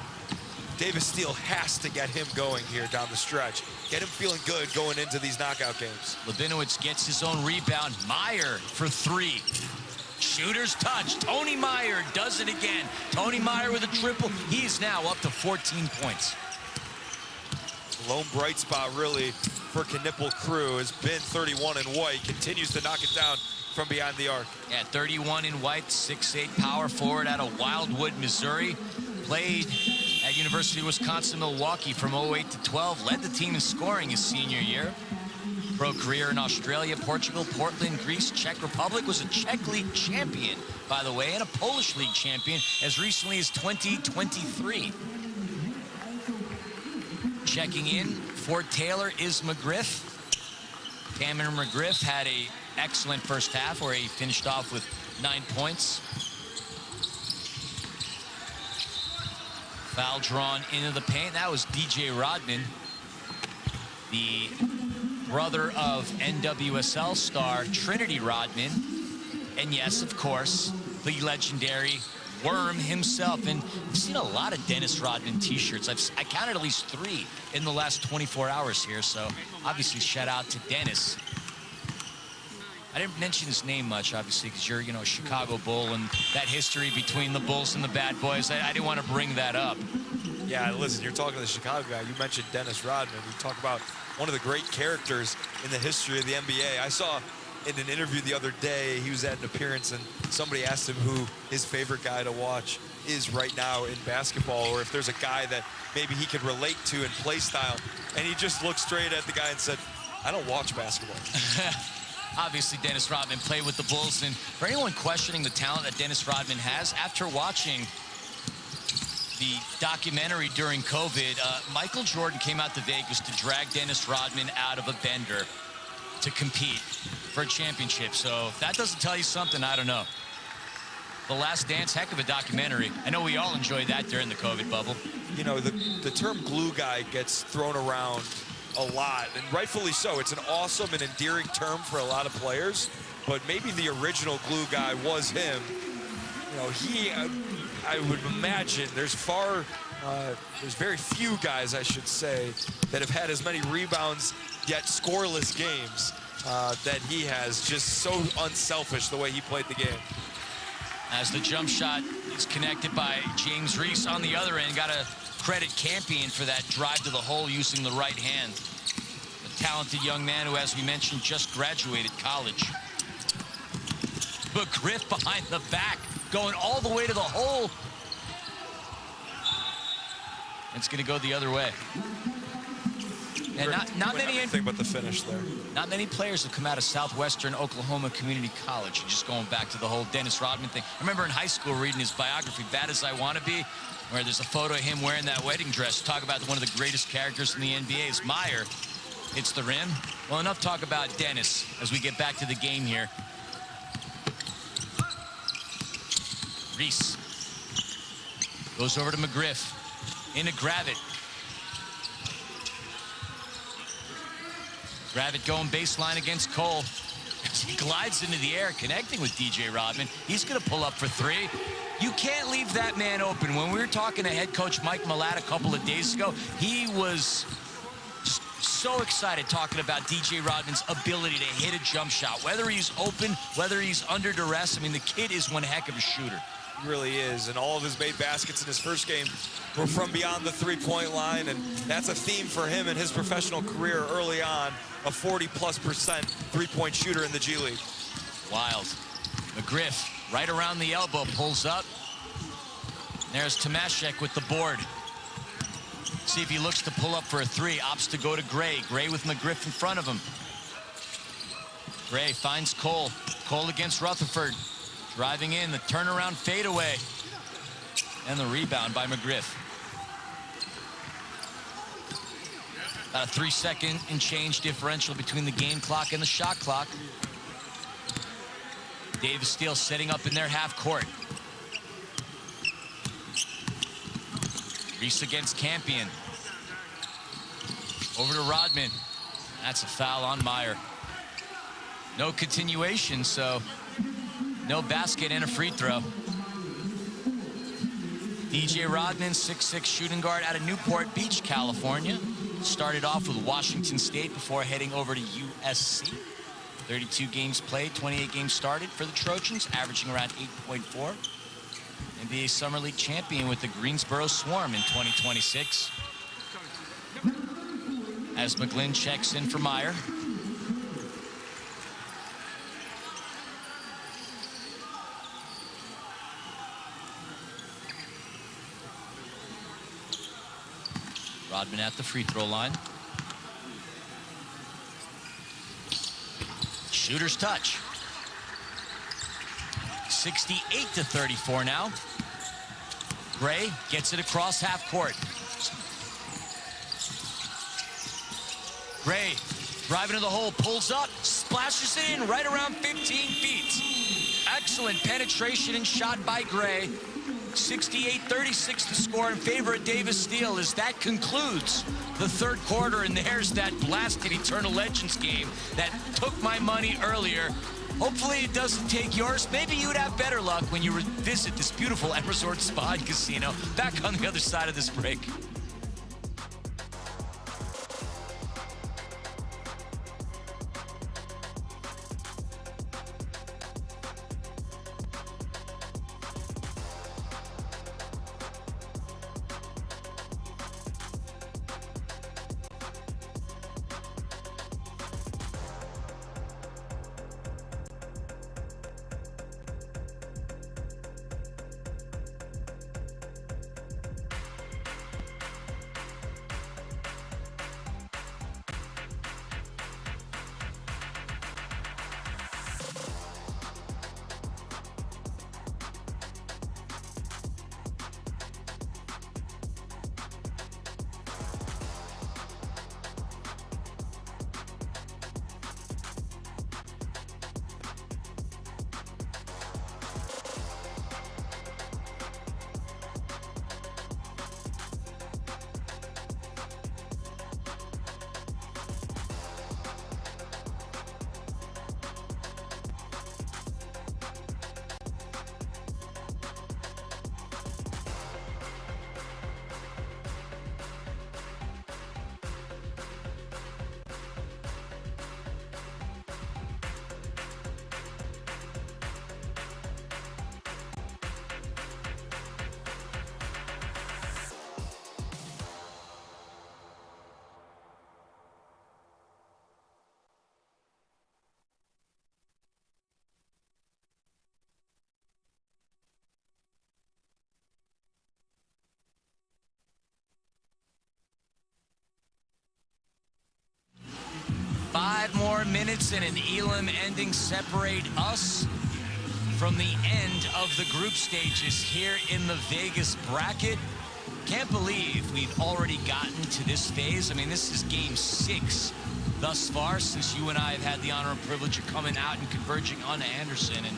Davis Steel has to get him going here down the stretch. Get him feeling good going into these knockout games. Labinowitz gets his own rebound. Meyer for three. Shooter's touch. Tony Meyer does it again. Tony Meyer with a triple. He's now up to 14 points. Lone bright spot, really, for Knueppel crew has been 31 in white. Continues to knock it down from behind the arc. Yeah, 31 in white, 6'8" power forward out of Wildwood, Missouri. Played at University of Wisconsin-Milwaukee from 08 to 12. Led the team in scoring his senior year. Pro career in Australia, Portugal, Portland, Greece, Czech Republic. Was a Czech League champion, by the way, and a Polish League champion as recently as 2023. Checking in for Taylor is McGriff. Cameron McGriff had an excellent first half where he finished off with 9 points. Foul drawn into the paint. That was DJ Rodman, the brother of NWSL star Trinity Rodman. And yes, of course, the legendary Worm himself. And I've seen a lot of Dennis Rodman t-shirts. I counted at least 3 in the last 24 hours here. So obviously shout out to Dennis. I didn't mention his name much, obviously, because you're, a Chicago Bull and that history between the Bulls and the Bad Boys. I didn't want to bring that up. Yeah, listen, you're talking to the Chicago guy. You mentioned Dennis Rodman. We talk about one of the great characters in the history of the NBA. I saw in an interview the other day, he was at an appearance and somebody asked him who his favorite guy to watch is right now in basketball, or if there's a guy that maybe he could relate to in play style. And he just looked straight at the guy and said, I don't watch basketball. Obviously, Dennis Rodman played with the Bulls, and for anyone questioning the talent that Dennis Rodman has, after watching the documentary during COVID, Michael Jordan came out to Vegas to drag Dennis Rodman out of a bender to compete for a championship. So if that doesn't tell you something, I don't know. The Last Dance, heck of a documentary. I know we all enjoyed that during the COVID bubble. You know, the term glue guy gets thrown around a lot, and rightfully so. It's an awesome and endearing term for a lot of players, but maybe the original glue guy was him. You know, I would imagine there's very few guys, I should say, that have had as many rebounds yet scoreless games that he has. Just so unselfish the way he played the game. As the jump shot is connected by James Reese on the other end, got to credit Campion for that drive to the hole using the right hand. A talented young man who, as we mentioned, just graduated college. McGriff behind the back, going all the way to the hole. It's going to go the other way. And not many anything but the finish there. Not many players have come out of Southwestern Oklahoma Community College. Just going back to the whole Dennis Rodman thing. I remember in high school reading his biography, Bad As I Want to Be, where there's a photo of him wearing that wedding dress. Talk about one of the greatest characters in the NBA is Meyer. Hits the rim. Well, enough talk about Dennis as we get back to the game here. Reese goes over to McGriff. Into Gravett. Gravett going baseline against Cole. He glides into the air, connecting with DJ Rodman. He's going to pull up for three. You can't leave that man open. When we were talking to head coach Mike Malott a couple of days ago, he was just so excited talking about DJ Rodman's ability to hit a jump shot. Whether he's open, whether he's under duress, I mean, the kid is one heck of a shooter. He really is, and all of his made baskets in his first game were from beyond the three-point line, and that's a theme for him in his professional career early on, a 40+% three-point shooter in the G League. Wild. McGriff right around the elbow, pulls up. There's Tomaszek with the board. See if he looks to pull up for a three. Opts to go to Gray. Gray with McGriff in front of him. Gray finds Cole. Cole against Rutherford. Driving in, the turnaround fadeaway. And the rebound by McGriff. About a 3-second and change differential between the game clock and the shot clock. Davis Steele setting up in their half court. Reese against Campion. Over to Rodman. That's a foul on Meyer. No continuation, so no basket and a free throw. DJ Rodman, 6'6" shooting guard out of Newport Beach, California. Started off with Washington State before heading over to USC. 32 games played, 28 games started for the Trojans, averaging around 8.4. NBA Summer League champion with the Greensboro Swarm in 2026. As McGlynn checks in for Meyer. Rodman at the free throw line. Shooter's touch. 68-34 now. Gray gets it across half court. Gray driving to the hole, pulls up, splashes it in right around 15 feet. Excellent penetration and shot by Gray. 68-36 the score in favor of Davis Steele as that concludes the third quarter, and there's that blasted Eternal Legends game that took my money earlier. Hopefully it doesn't take yours. Maybe you'd have better luck when you visit this beautiful M Resort Spa and Casino. Back on the other side of this break. 5 more minutes and an Elam ending separate us from the end of the group stages here in the Vegas bracket. Can't believe we've already gotten to this phase. I mean, this is game 6 thus far since you and I have had the honor and privilege of coming out and converging on Anderson. And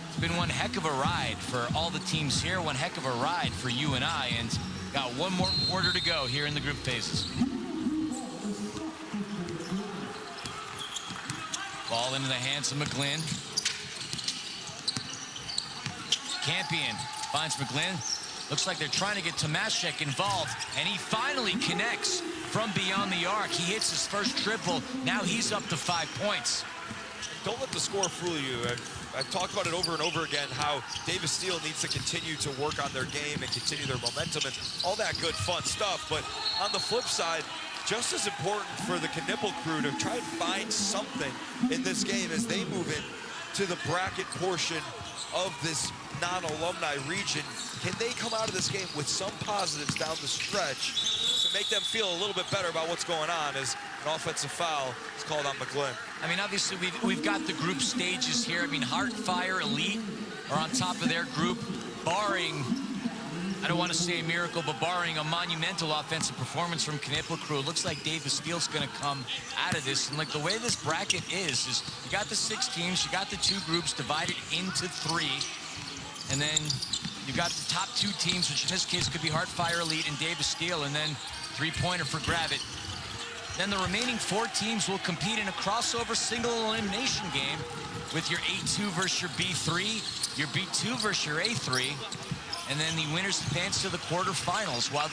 it's been one heck of a ride for all the teams here, one heck of a ride for you and I, and got one more quarter to go here in the group phases. Ball into the hands of McGlynn. Campion finds McGlynn. Looks like they're trying to get Tomaszek involved, and he finally connects from beyond the arc. He hits his first triple. Now he's up to 5 points. Don't let the score fool you. I've talked about it over and over again, how Davis Steele needs to continue to work on their game and continue their momentum and all that good, fun stuff. But on the flip side, just as important for the Knueppel crew to try and find something in this game as they move in to the bracket portion of this non-alumni region. Can they come out of this game with some positives down the stretch to make them feel a little bit better about what's going on as an offensive foul is called on McGlynn? I mean, obviously, we've got the group stages here. I mean, Heartfire Elite are on top of their group, barring, I don't want to say a miracle, but barring a monumental offensive performance from Knueppel crew. It looks like Davis Steele's going to come out of this. And like the way this bracket is you got the 6 teams, you got the 2 groups divided into 3. And then you got the top 2 teams, which in this case could be Heartfire Elite and Davis Steele, and then 3-pointer for Gravit. Then the remaining 4 teams will compete in a crossover single elimination game with your A2 versus your B3, your B2 versus your A3, and then the winners advance to the quarterfinals while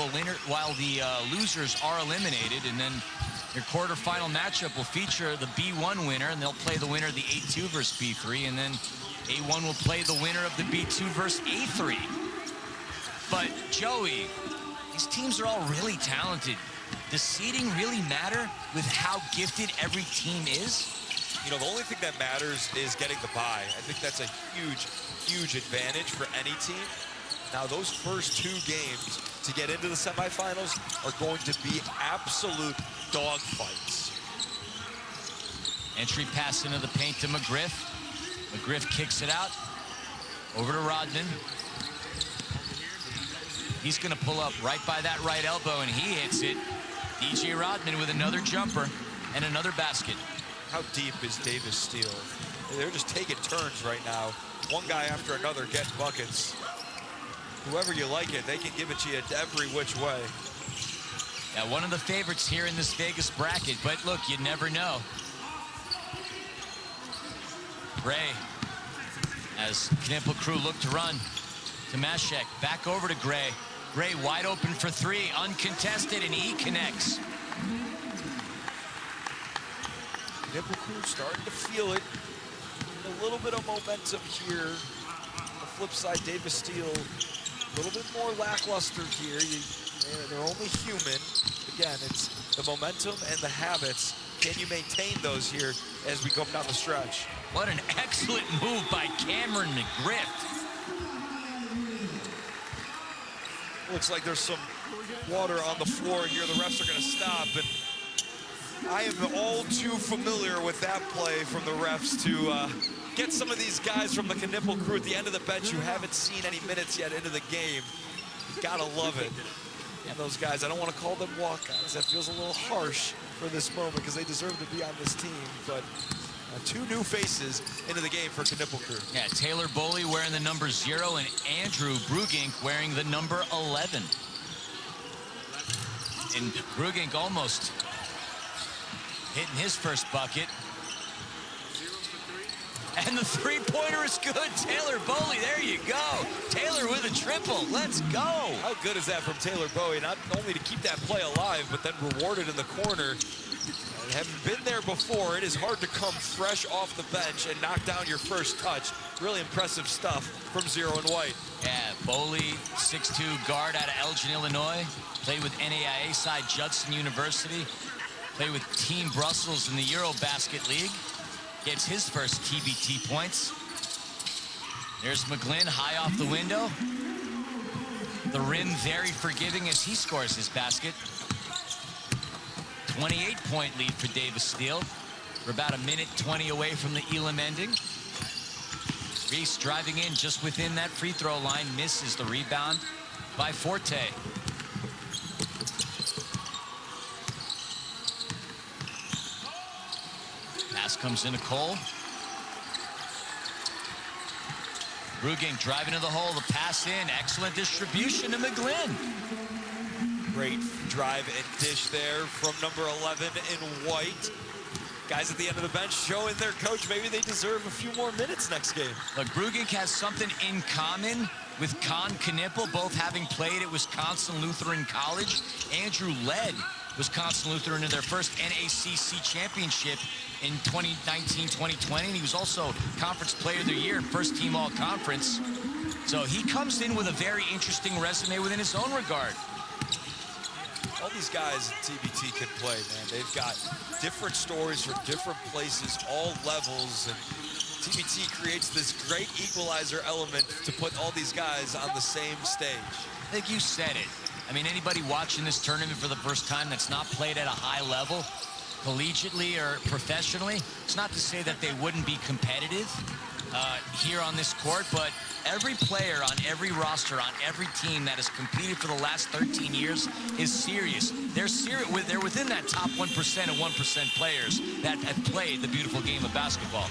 the losers are eliminated. And then your quarterfinal matchup will feature the B1 winner, and they'll play the winner of the A2 versus B3, and then A1 will play the winner of the B2 versus A3. But Joey, these teams are all really talented. Does seeding really matter with how gifted every team is? You know, the only thing that matters is getting the bye. I think that's a huge, huge advantage for any team. Now, those first 2 games to get into the semifinals are going to be absolute dogfights. Entry pass into the paint to McGriff. McGriff kicks it out. Over to Rodman. He's going to pull up right by that right elbow, and he hits it. DJ Rodman with another jumper and another basket. How deep is Davis Steele? They're just taking turns right now. One guy after another getting buckets. Whoever you like it, they can give it to you every which way. Now, one of the favorites here in this Vegas bracket, but look, you never know. Gray, as Knueppel crew look to run. Tomaszek back over to Gray. Gray wide open for 3, uncontested, and he connects. Knueppel crew starting to feel it. A little bit of momentum here. On the flip side, Davis Steele, a little bit more lackluster here. They're only human. Again, it's the momentum and the habits. Can you maintain those here as we go down the stretch? What an excellent move by Cameron McGriff. Looks like there's some water on the floor here. The refs are going to stop, and I am all too familiar with that play from the refs to get some of these guys from the Knueppel crew at the end of the bench who haven't seen any minutes yet into the game. You gotta love it. And those guys, I don't want to call them walk-ons. That feels a little harsh for this moment because they deserve to be on this team, but 2 new faces into the game for Knueppel crew. Yeah, Taylor Boley wearing the number 0 and Andrew Brugink wearing the number 11. And Brugink almost hitting his first bucket. And the 3-pointer is good. Taylor Boley, there you go. Taylor with a triple. Let's go. How good is that from Taylor Bowie? Not only to keep that play alive, but then rewarded in the corner. Having been there before, it is hard to come fresh off the bench and knock down your first touch. Really impressive stuff from 0 and White. Yeah, Boley, 6'2" guard out of Elgin, Illinois. Played with NAIA side Judson University. Played with Team Brussels in the Eurobasket League. Gets his first TBT points. There's McGlynn high off the window. The rim very forgiving as he scores his basket. 28-point lead for Davis Steele. We're about 1:20 away from the Elam ending. Reese driving in just within that free throw line, misses the rebound by Forte. Pass comes into Cole. Bruging driving to the hole, the pass in, excellent distribution to McGlynn. Great drive and dish there from number 11 in white. Guys at the end of the bench showing their coach maybe they deserve a few more minutes next game. Look, Bruging has something in common with Knueppel, both having played at Wisconsin Lutheran College. Andrew led Wisconsin Lutheran in their first NACC championship in 2019-2020, and he was also Conference Player of the Year, first team all-conference. So he comes in with a very interesting resume within his own regard. All these guys at TBT can play, man. They've got different stories from different places, all levels, and TBT creates this great equalizer element to put all these guys on the same stage. I think you said it. I mean, anybody watching this tournament for the first time that's not played at a high level, collegiately or professionally, it's not to say that they wouldn't be competitive here on this court, but every player on every roster, on every team that has competed for the last 13 years is serious. They're serious. They're within that top 1% of 1% players that have played the beautiful game of basketball.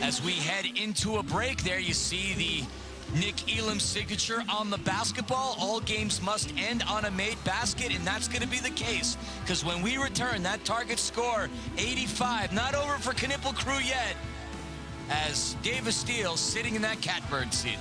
As we head into a break there, you see the Nick Elam signature on the basketball. All games must end on a made basket, and that's going to be the case, because when we return, that target score, 85, not over for Knueppel crew yet, as Davis Steele sitting in that catbird seat.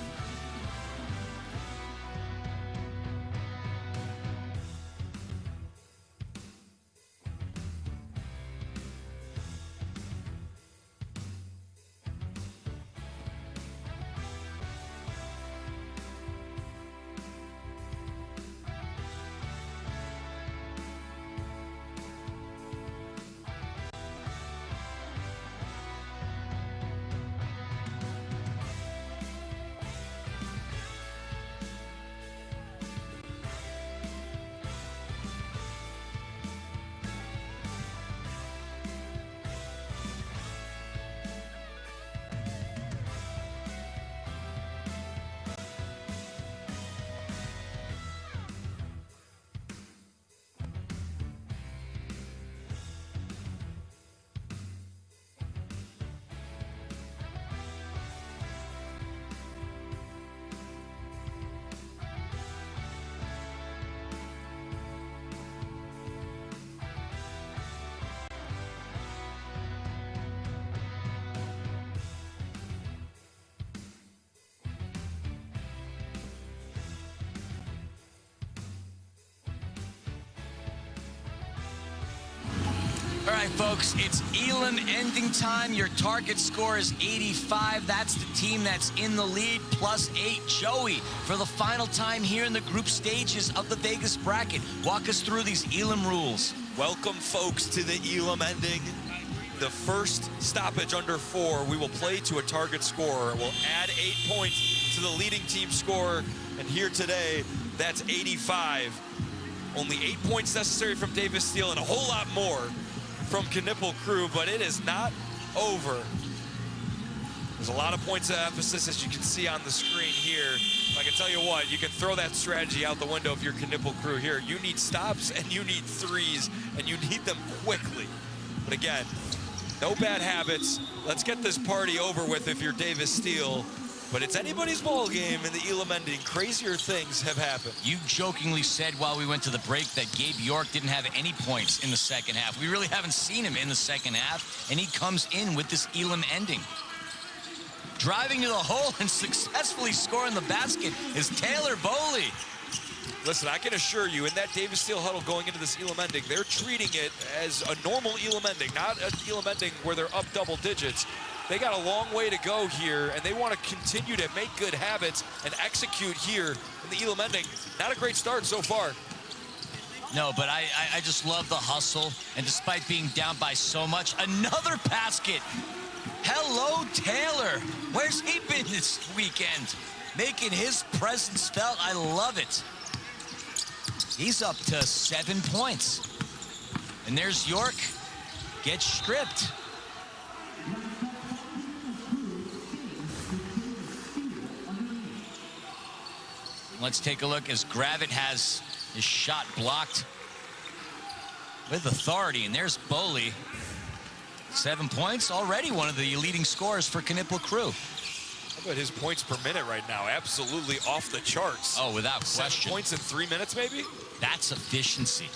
All right, folks, it's Elam ending time. Your target score is 85. That's the team that's in the lead, +8. Joey, for the final time here in the group stages of the Vegas bracket, walk us through these Elam rules. Welcome, folks, to the Elam ending. The first stoppage under 4, we will play to a target score. We'll add 8 points to the leading team score, and here today, that's 85. Only 8 points necessary from Davis Steele and a whole lot more from Knueppel crew, but it is not over. There's a lot of points of emphasis, as you can see on the screen here. I can tell you what, you can throw that strategy out the window if you're Knueppel crew here. You need stops and you need threes, and you need them quickly. But again, no bad habits. Let's get this party over with if you're Davis Steele. But it's anybody's ball game in the Elam ending. Crazier things have happened. You jokingly said while we went to the break that Gabe York didn't have any points in the second half. We really haven't seen him in the second half, and he comes in with this Elam ending. Driving to the hole and successfully scoring the basket is Taylor Boley. Listen, I can assure you, in that Davis Steele huddle going into this Elam ending, they're treating it as a normal Elam ending, not an Elam ending where they're up double digits. They got a long way to go here, and they want to continue to make good habits and execute here in the Elam ending. Not a great start so far. No, but I just love the hustle, and despite being down by so much, another basket. Hello, Taylor. Where's he been this weekend? Making his presence felt. I love it. He's up to 7 points. And there's York. Gets stripped. Let's take a look as Gravett has his shot blocked with authority. And there's Boley. 7 points, already one of the leading scorers for Knueppel Crew. How about his points per minute right now? Absolutely off the charts. Oh, without question. 7 points in 3 minutes, maybe? That's efficiency.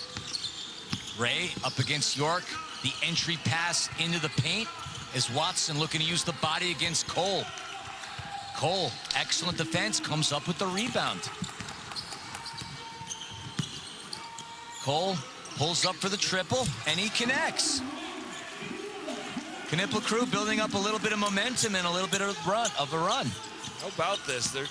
Ray up against York. The entry pass into the paint is Watson looking to use the body against Cole. Cole, excellent defense, comes up with the rebound. Cole pulls up for the triple, and he connects. Knueppel Crew building up a little bit of momentum and a little bit of a run. How about this? They're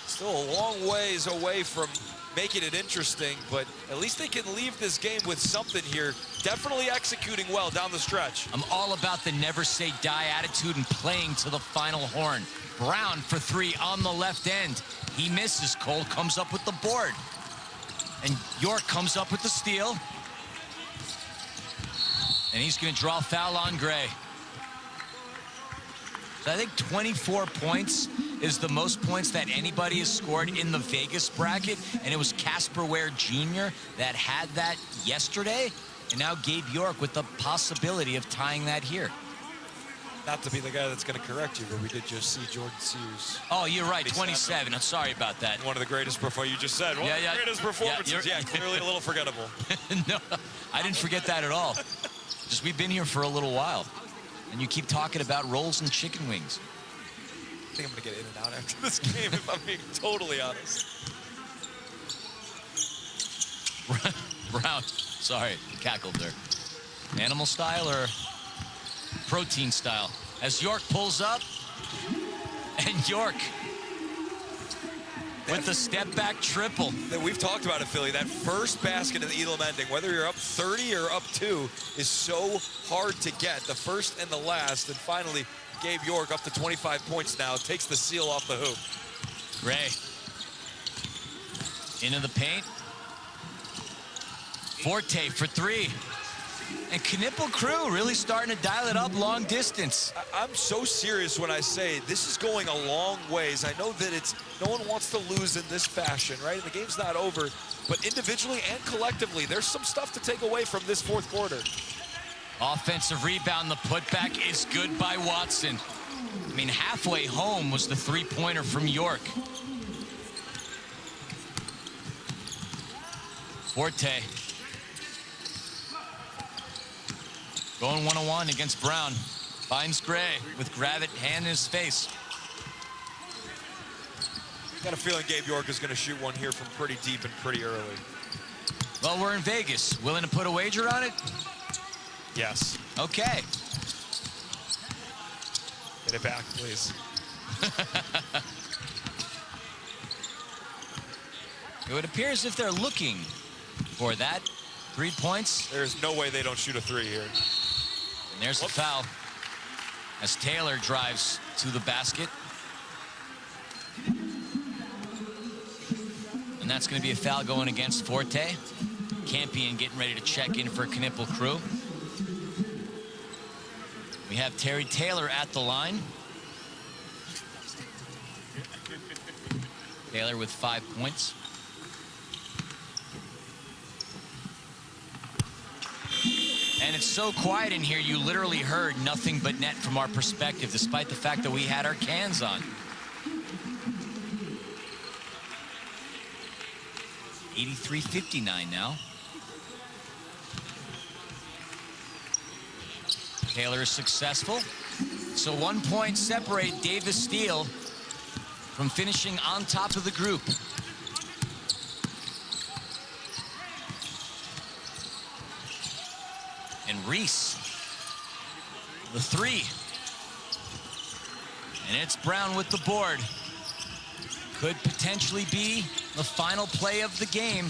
still a long ways away from making it interesting, but at least they can leave this game with something here. Definitely executing well down the stretch. I'm all about the never say die attitude and playing to the final horn. Brown for three on the left end. He misses. Cole comes up with the board. And York comes up with the steal. And he's going to draw foul on Gray. So I think 24 points is the most points that anybody has scored in the Vegas bracket. And it was Casper Ware Jr. that had that yesterday. And now Gabe York with the possibility of tying that here. Not to be the guy that's going to correct you, but we did just see Jordan Sears. Oh, you're right, 27. I'm sorry about that. One of the greatest performances, you just said. One of the greatest performances. Yeah, clearly a little forgettable. No, I didn't forget that at all. Just we've been here for a little while. And you keep talking about rolls and chicken wings. I think I'm going to get in and out after this game, if I'm being totally honest. Brown, sorry, cackled there. Animal style or protein style? As York pulls up, and York with the step back triple. We've talked about it, Philly. That first basket in the Elam ending, whether you're up 30 or up 2, is so hard to get. The first and the last, and finally, Gabe York up to 25 points now, takes the seal off the hoop. Ray into the paint. Forte for three. And Knueppel Crew really starting to dial it up long distance. I'm so serious when I say this is going a long ways. I know that no one wants to lose in this fashion, right? And the game's not over, but individually and collectively, there's some stuff to take away from this fourth quarter. Offensive rebound, the putback is good by Watson. I mean, halfway home was the three-pointer from York. Forte. Going one-on-one against Brown. Finds Gray with Gravett hand in his face. Got a feeling Gabe York is going to shoot one here from pretty deep and pretty early. Well, we're in Vegas. Willing to put a wager on it? Yes. Okay. Get it back, please. It would appear as if they're looking for that. 3 points. There's no way they don't shoot a three here. And there's a foul as Taylor drives to the basket. And that's going to be a foul going against Forte. Campion getting ready to check in for Knueppel Crew. We have Terry Taylor at the line. Taylor with 5 points. And it's so quiet in here, you literally heard nothing but net from our perspective, despite the fact that we had our cans on. $83.59 now. Taylor is successful. So 1 point separate Davis Steele from finishing on top of the group. And Reese, the three. And it's Brown with the board. Could potentially be the final play of the game.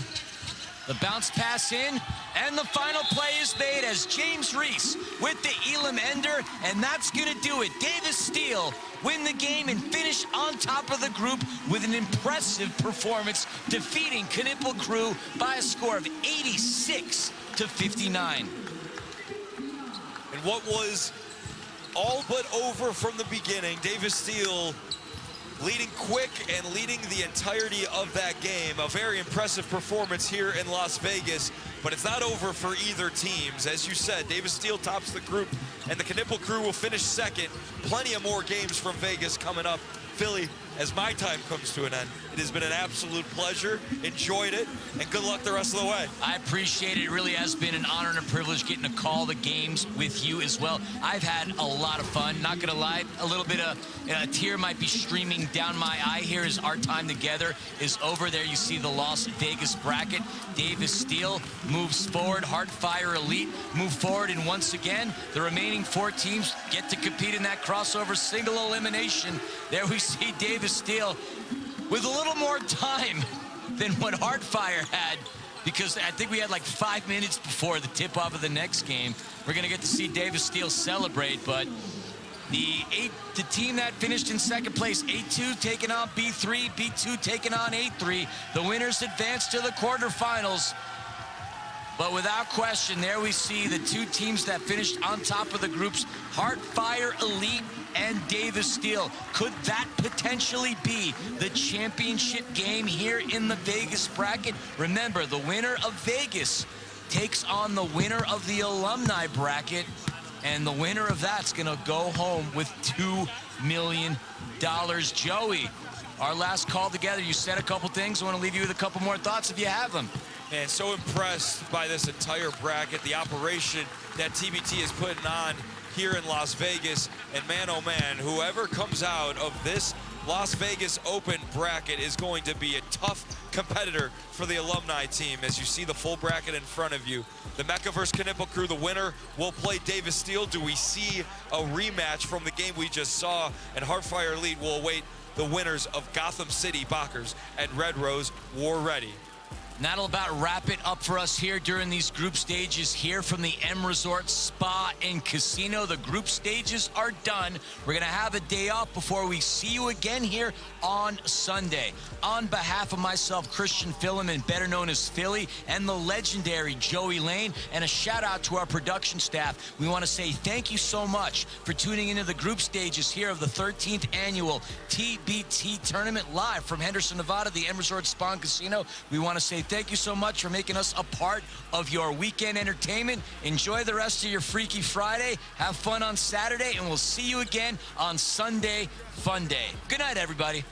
The bounce pass in, and the final play is made as James Reese with the Elam ender, and that's gonna do it. Davis Steele win the game and finish on top of the group with an impressive performance, defeating Knueppel Crew by a score of 86 to 59. And what was all but over from the beginning, Davis Steele leading quick and leading the entirety of that game. A very impressive performance here in Las Vegas, but it's not over for either teams. As you said, Davis Steele tops the group, and the Knueppel crew will finish second. Plenty of more games from Vegas coming up. Philly, as my time comes to an end, it has been an absolute pleasure. Enjoyed it, and good luck the rest of the way. I appreciate it. It really has been an honor and a privilege getting to call the games with you as well. I've had a lot of fun. Not gonna lie, a little bit of a tear might be streaming down my eye here as our time together is over. There you see the Las Vegas bracket. Davis Steele moves forward. Heartfire Elite move forward, and once again, the remaining 4 teams get to compete in that crossover single elimination. There we see Davis Steele with a little more time than what Heartfire had, because I think we had like 5 minutes before the tip-off of the next game. We're gonna get to see Davis Steele celebrate, but the team that finished in second place, A2 taking on B3, B2 taking on A3. The winners advance to the quarterfinals. But without question, there we see the 2 teams that finished on top of the groups, Heartfire Elite and Davis Steele. Could that potentially be the championship game here in the Vegas bracket? Remember, the winner of Vegas takes on the winner of the alumni bracket, and the winner of that's gonna go home with $2 million. Joey, our last call together, you said a couple things. I want to leave you with a couple more thoughts if you have them. And so impressed by this entire bracket, the operation that TBT is putting on here in Las Vegas. And man, oh man, whoever comes out of this Las Vegas Open bracket is going to be a tough competitor for the alumni team. As you see the full bracket in front of you, the Mecca versus Knueppel crew, the winner will play Davis Steele. Do we see a rematch from the game we just saw? And Heartfire Elite will await the winners of Gotham City Bockers and Red Rose War Ready. And that'll about wrap it up for us here during these group stages here from the M Resort Spa and Casino. The group stages are done. We're gonna have a day off before we see you again here on Sunday. On behalf of myself, Christian Filliman, better known as Philly, and the legendary Joey Lane, and a shout out to our production staff, we wanna say thank you so much for tuning into the group stages here of the 13th annual TBT tournament live from Henderson, Nevada, the M Resort Spa and Casino. We wanna say thank you so much for making us a part of your weekend entertainment. Enjoy the rest of your Freaky Friday. Have fun on Saturday, and we'll see you again on Sunday Fun Day. Good night, everybody.